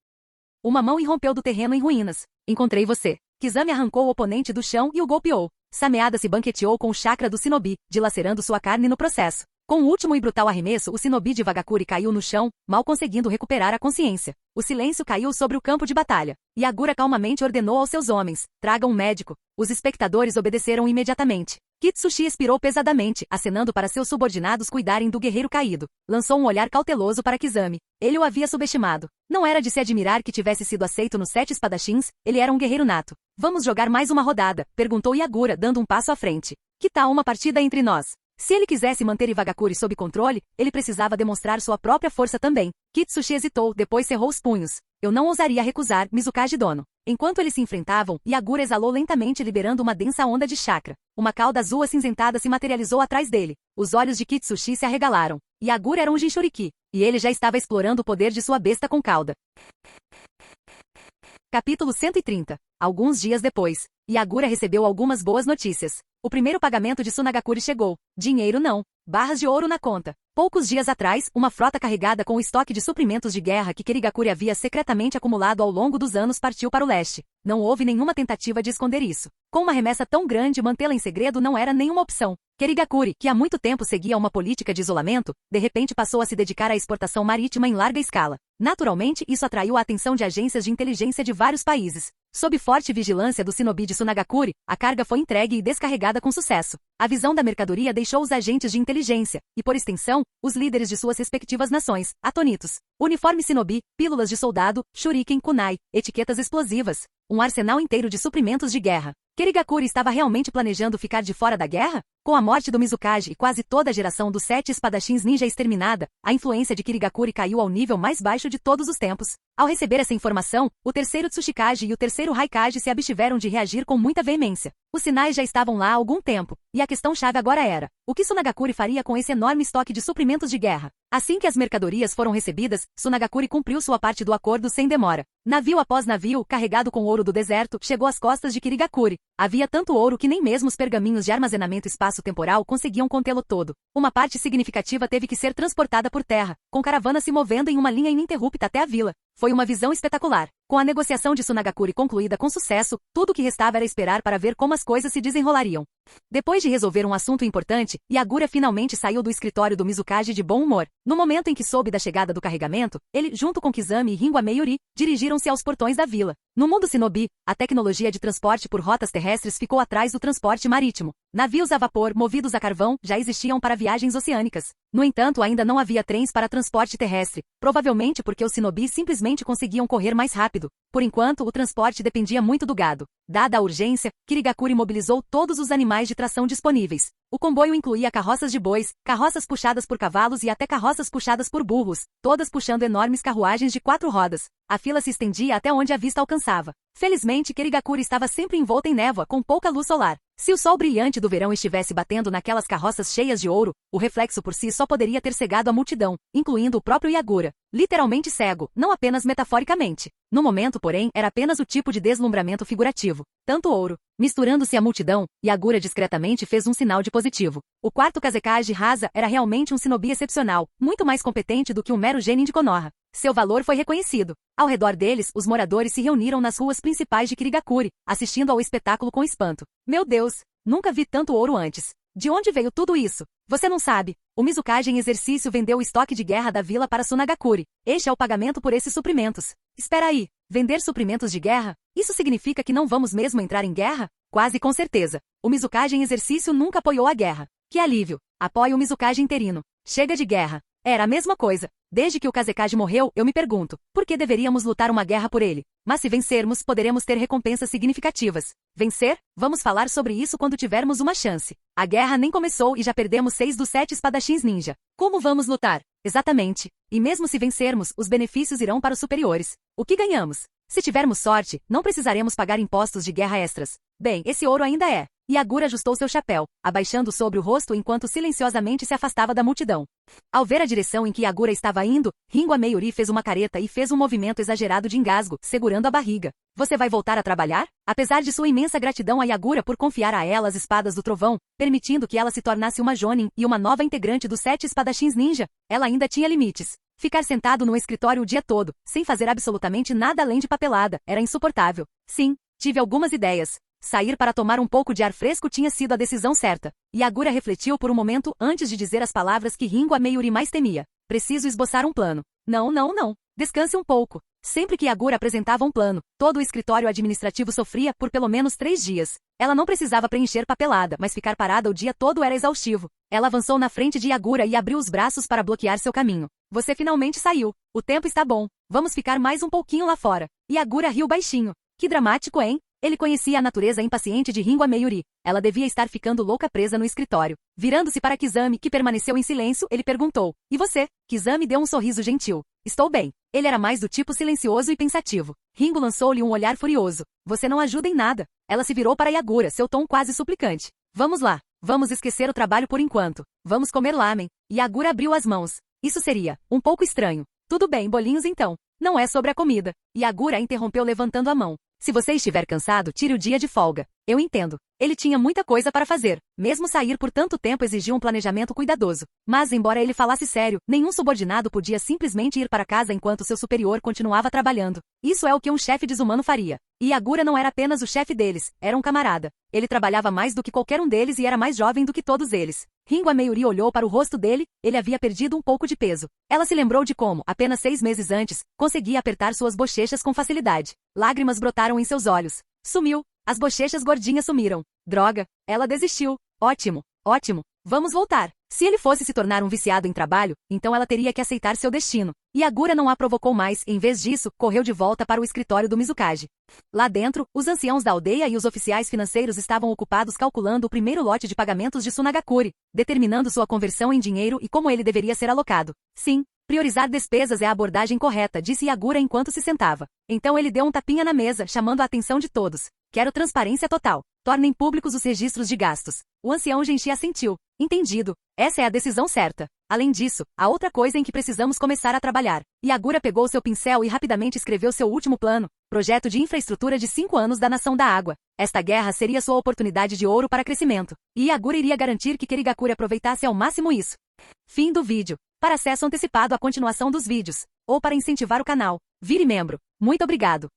Uma mão irrompeu do terreno em ruínas. Encontrei você. Kizami arrancou o oponente do chão e o golpeou. Sameada se banqueteou com o chakra do shinobi, dilacerando sua carne no processo. Com o último e brutal arremesso, o shinobi de Wagakuri caiu no chão, mal conseguindo recuperar a consciência. O silêncio caiu sobre o campo de batalha. Yagura calmamente ordenou aos seus homens, tragam um médico. Os espectadores obedeceram imediatamente. Kitsushi expirou pesadamente, acenando para seus subordinados cuidarem do guerreiro caído. Lançou um olhar cauteloso para Kizami. Ele o havia subestimado. Não era de se admirar que tivesse sido aceito nos 7 espadachins, ele era um guerreiro nato. Vamos jogar mais uma rodada, perguntou Yagura, dando um passo à frente. Que tal uma partida entre nós? Se ele quisesse manter Wagakuri sob controle, ele precisava demonstrar sua própria força também. Kitsushi hesitou, depois cerrou os punhos. Eu não ousaria recusar, Mizukage-dono. Enquanto eles se enfrentavam, Yagura exalou lentamente liberando uma densa onda de chakra. Uma cauda azul acinzentada se materializou atrás dele. Os olhos de Kitsushi se arregalaram. Yagura era um Jinchuriki, e ele já estava explorando o poder de sua besta com cauda. Capítulo 130. Alguns dias depois, Yagura recebeu algumas boas notícias. O primeiro pagamento de Sunagakuri chegou. Dinheiro não. Barras de ouro na conta. Poucos dias atrás, uma frota carregada com o estoque de suprimentos de guerra que Kirigakuri havia secretamente acumulado ao longo dos anos partiu para o leste. Não houve nenhuma tentativa de esconder isso. Com uma remessa tão grande, mantê-la em segredo não era nenhuma opção. Kirigakuri, que há muito tempo seguia uma política de isolamento, de repente passou a se dedicar à exportação marítima em larga escala. Naturalmente, isso atraiu a atenção de agências de inteligência de vários países. Sob forte vigilância do Shinobi de Tsunagakure, a carga foi entregue e descarregada com sucesso. A visão da mercadoria deixou os agentes de inteligência, e por extensão, os líderes de suas respectivas nações, atônitos. Uniforme Shinobi, pílulas de soldado, shuriken kunai, etiquetas explosivas. Um arsenal inteiro de suprimentos de guerra. Kirigakure estava realmente planejando ficar de fora da guerra? Com a morte do Mizukage e quase toda a geração dos 7 espadachins ninja exterminada, a influência de Kirigakure caiu ao nível mais baixo de todos os tempos. Ao receber essa informação, o terceiro Tsuchikage e o terceiro Raikage se abstiveram de reagir com muita veemência. Os sinais já estavam lá há algum tempo, e a questão-chave agora era: o que Tsunagakure faria com esse enorme estoque de suprimentos de guerra? Assim que as mercadorias foram recebidas, Tsunagakure cumpriu sua parte do acordo sem demora. Navio após navio, carregado com ouro do deserto, chegou às costas de Kirigakure. Havia tanto ouro que nem mesmo os pergaminhos de armazenamento espaço-temporal conseguiam contê-lo todo. Uma parte significativa teve que ser transportada por terra, com caravanas se movendo em uma linha ininterrupta até a vila. Foi uma visão espetacular. Com a negociação de Tsunagakure concluída com sucesso, tudo o que restava era esperar para ver como as coisas se desenrolariam. Depois de resolver um assunto importante, Yagura finalmente saiu do escritório do Mizukage de bom humor. No momento em que soube da chegada do carregamento, ele, junto com Kizami e Ringo Ameyuri, dirigiram-se aos portões da vila. No mundo Shinobi, a tecnologia de transporte por rotas terrestres ficou atrás do transporte marítimo. Navios a vapor, movidos a carvão, já existiam para viagens oceânicas. No entanto, ainda não havia trens para transporte terrestre, provavelmente porque os Shinobi simplesmente conseguiam correr mais rápido. Por enquanto, o transporte dependia muito do gado. Dada a urgência, Kirigakure mobilizou todos os animais de tração disponíveis. O comboio incluía carroças de bois, carroças puxadas por cavalos e até carroças puxadas por burros, todas puxando enormes carruagens de 4 rodas. A fila se estendia até onde a vista alcançava. Felizmente, Kirigakure estava sempre envolta em névoa, com pouca luz solar. Se o sol brilhante do verão estivesse batendo naquelas carroças cheias de ouro, o reflexo por si só poderia ter cegado a multidão, incluindo o próprio Yagura. Literalmente cego, não apenas metaforicamente. No momento, porém, era apenas o tipo de deslumbramento figurativo. Tanto ouro. Misturando-se à multidão, Yagura discretamente fez um sinal de positivo. O quarto Kazekage Rasa era realmente um shinobi excepcional, muito mais competente do que um mero genin de Konoha. Seu valor foi reconhecido. Ao redor deles, os moradores se reuniram nas ruas principais de Kirigakure, assistindo ao espetáculo com espanto. Meu Deus! Nunca vi tanto ouro antes. De onde veio tudo isso? Você não sabe. O Mizukage em exercício vendeu o estoque de guerra da vila para Tsunagakure. Este é o pagamento por esses suprimentos. Espera aí. Vender suprimentos de guerra? Isso significa que não vamos mesmo entrar em guerra? Quase com certeza. O Mizukage em exercício nunca apoiou a guerra. Que alívio. Apoio o Mizukage interino. Chega de guerra. Era a mesma coisa. Desde que o Kazekage morreu, eu me pergunto, por que deveríamos lutar uma guerra por ele? Mas se vencermos, poderemos ter recompensas significativas. Vencer? Vamos falar sobre isso quando tivermos uma chance. A guerra nem começou e já perdemos 6 dos 7 espadachins ninja. Como vamos lutar? Exatamente. E mesmo se vencermos, os benefícios irão para os superiores. O que ganhamos? Se tivermos sorte, não precisaremos pagar impostos de guerra extras. Bem, esse ouro ainda é. Yagura ajustou seu chapéu, abaixando sobre o rosto enquanto silenciosamente se afastava da multidão. Ao ver a direção em que Yagura estava indo, Ringo Ameyuri fez uma careta e fez um movimento exagerado de engasgo, segurando a barriga. Você vai voltar a trabalhar? Apesar de sua imensa gratidão a Yagura por confiar a ela as espadas do trovão, permitindo que ela se tornasse uma Jonin e uma nova integrante dos 7 espadachins ninja, ela ainda tinha limites. Ficar sentado no escritório o dia todo, sem fazer absolutamente nada além de papelada, era insuportável. Sim, tive algumas ideias. Sair para tomar um pouco de ar fresco tinha sido a decisão certa. Yagura refletiu por um momento antes de dizer as palavras que Ringo Ameyuri mais temia. Preciso esboçar um plano. Não. Descanse um pouco. Sempre que Yagura apresentava um plano, todo o escritório administrativo sofria por pelo menos 3 dias. Ela não precisava preencher papelada, mas ficar parada o dia todo era exaustivo. Ela avançou na frente de Yagura e abriu os braços para bloquear seu caminho. Você finalmente saiu. O tempo está bom. Vamos ficar mais um pouquinho lá fora. Yagura riu baixinho. Que dramático, hein? Ele conhecia a natureza impaciente de Ringo Ameyuri. Ela devia estar ficando louca presa no escritório. Virando-se para Kizami, que permaneceu em silêncio, ele perguntou. E você? Kizami deu um sorriso gentil. Estou bem. Ele era mais do tipo silencioso e pensativo. Ringo lançou-lhe um olhar furioso. Você não ajuda em nada. Ela se virou para Yagura, seu tom quase suplicante. Vamos lá. Vamos esquecer o trabalho por enquanto. Vamos comer lamen. Yagura abriu as mãos. Isso seria um pouco estranho. Tudo bem, bolinhos então. Não é sobre a comida. Yagura interrompeu levantando a mão. Se você estiver cansado, tire o dia de folga. Eu entendo. Ele tinha muita coisa para fazer. Mesmo sair por tanto tempo exigia um planejamento cuidadoso. Mas, embora ele falasse sério, nenhum subordinado podia simplesmente ir para casa enquanto seu superior continuava trabalhando. Isso é o que um chefe desumano faria. E Agura não era apenas o chefe deles, era um camarada. Ele trabalhava mais do que qualquer um deles e era mais jovem do que todos eles. Ringo a Mayuri olhou para o rosto dele, ele havia perdido um pouco de peso. Ela se lembrou de como, apenas 6 meses antes, conseguia apertar suas bochechas com facilidade. Lágrimas brotaram em seus olhos. Sumiu. As bochechas gordinhas sumiram. Droga, ela desistiu. Ótimo, ótimo. Vamos voltar. Se ele fosse se tornar um viciado em trabalho, então ela teria que aceitar seu destino. E Agura não a provocou mais e, em vez disso, correu de volta para o escritório do Mizukage. Lá dentro, os anciãos da aldeia e os oficiais financeiros estavam ocupados calculando o primeiro lote de pagamentos de Sunagakure, determinando sua conversão em dinheiro e como ele deveria ser alocado. Sim, priorizar despesas é a abordagem correta, disse Agura enquanto se sentava. Então ele deu um tapinha na mesa, chamando a atenção de todos. Quero transparência total. Tornem públicos os registros de gastos. O ancião Genshi assentiu. Entendido. Essa é a decisão certa. Além disso, há outra coisa em que precisamos começar a trabalhar. E Agura pegou seu pincel e rapidamente escreveu seu último plano. Projeto de infraestrutura de 5 anos da Nação da Água. Esta guerra seria sua oportunidade de ouro para crescimento. E Agura iria garantir que Kirigakure aproveitasse ao máximo isso. Fim do vídeo. Para acesso antecipado à continuação dos vídeos, ou para incentivar o canal, vire membro. Muito obrigado.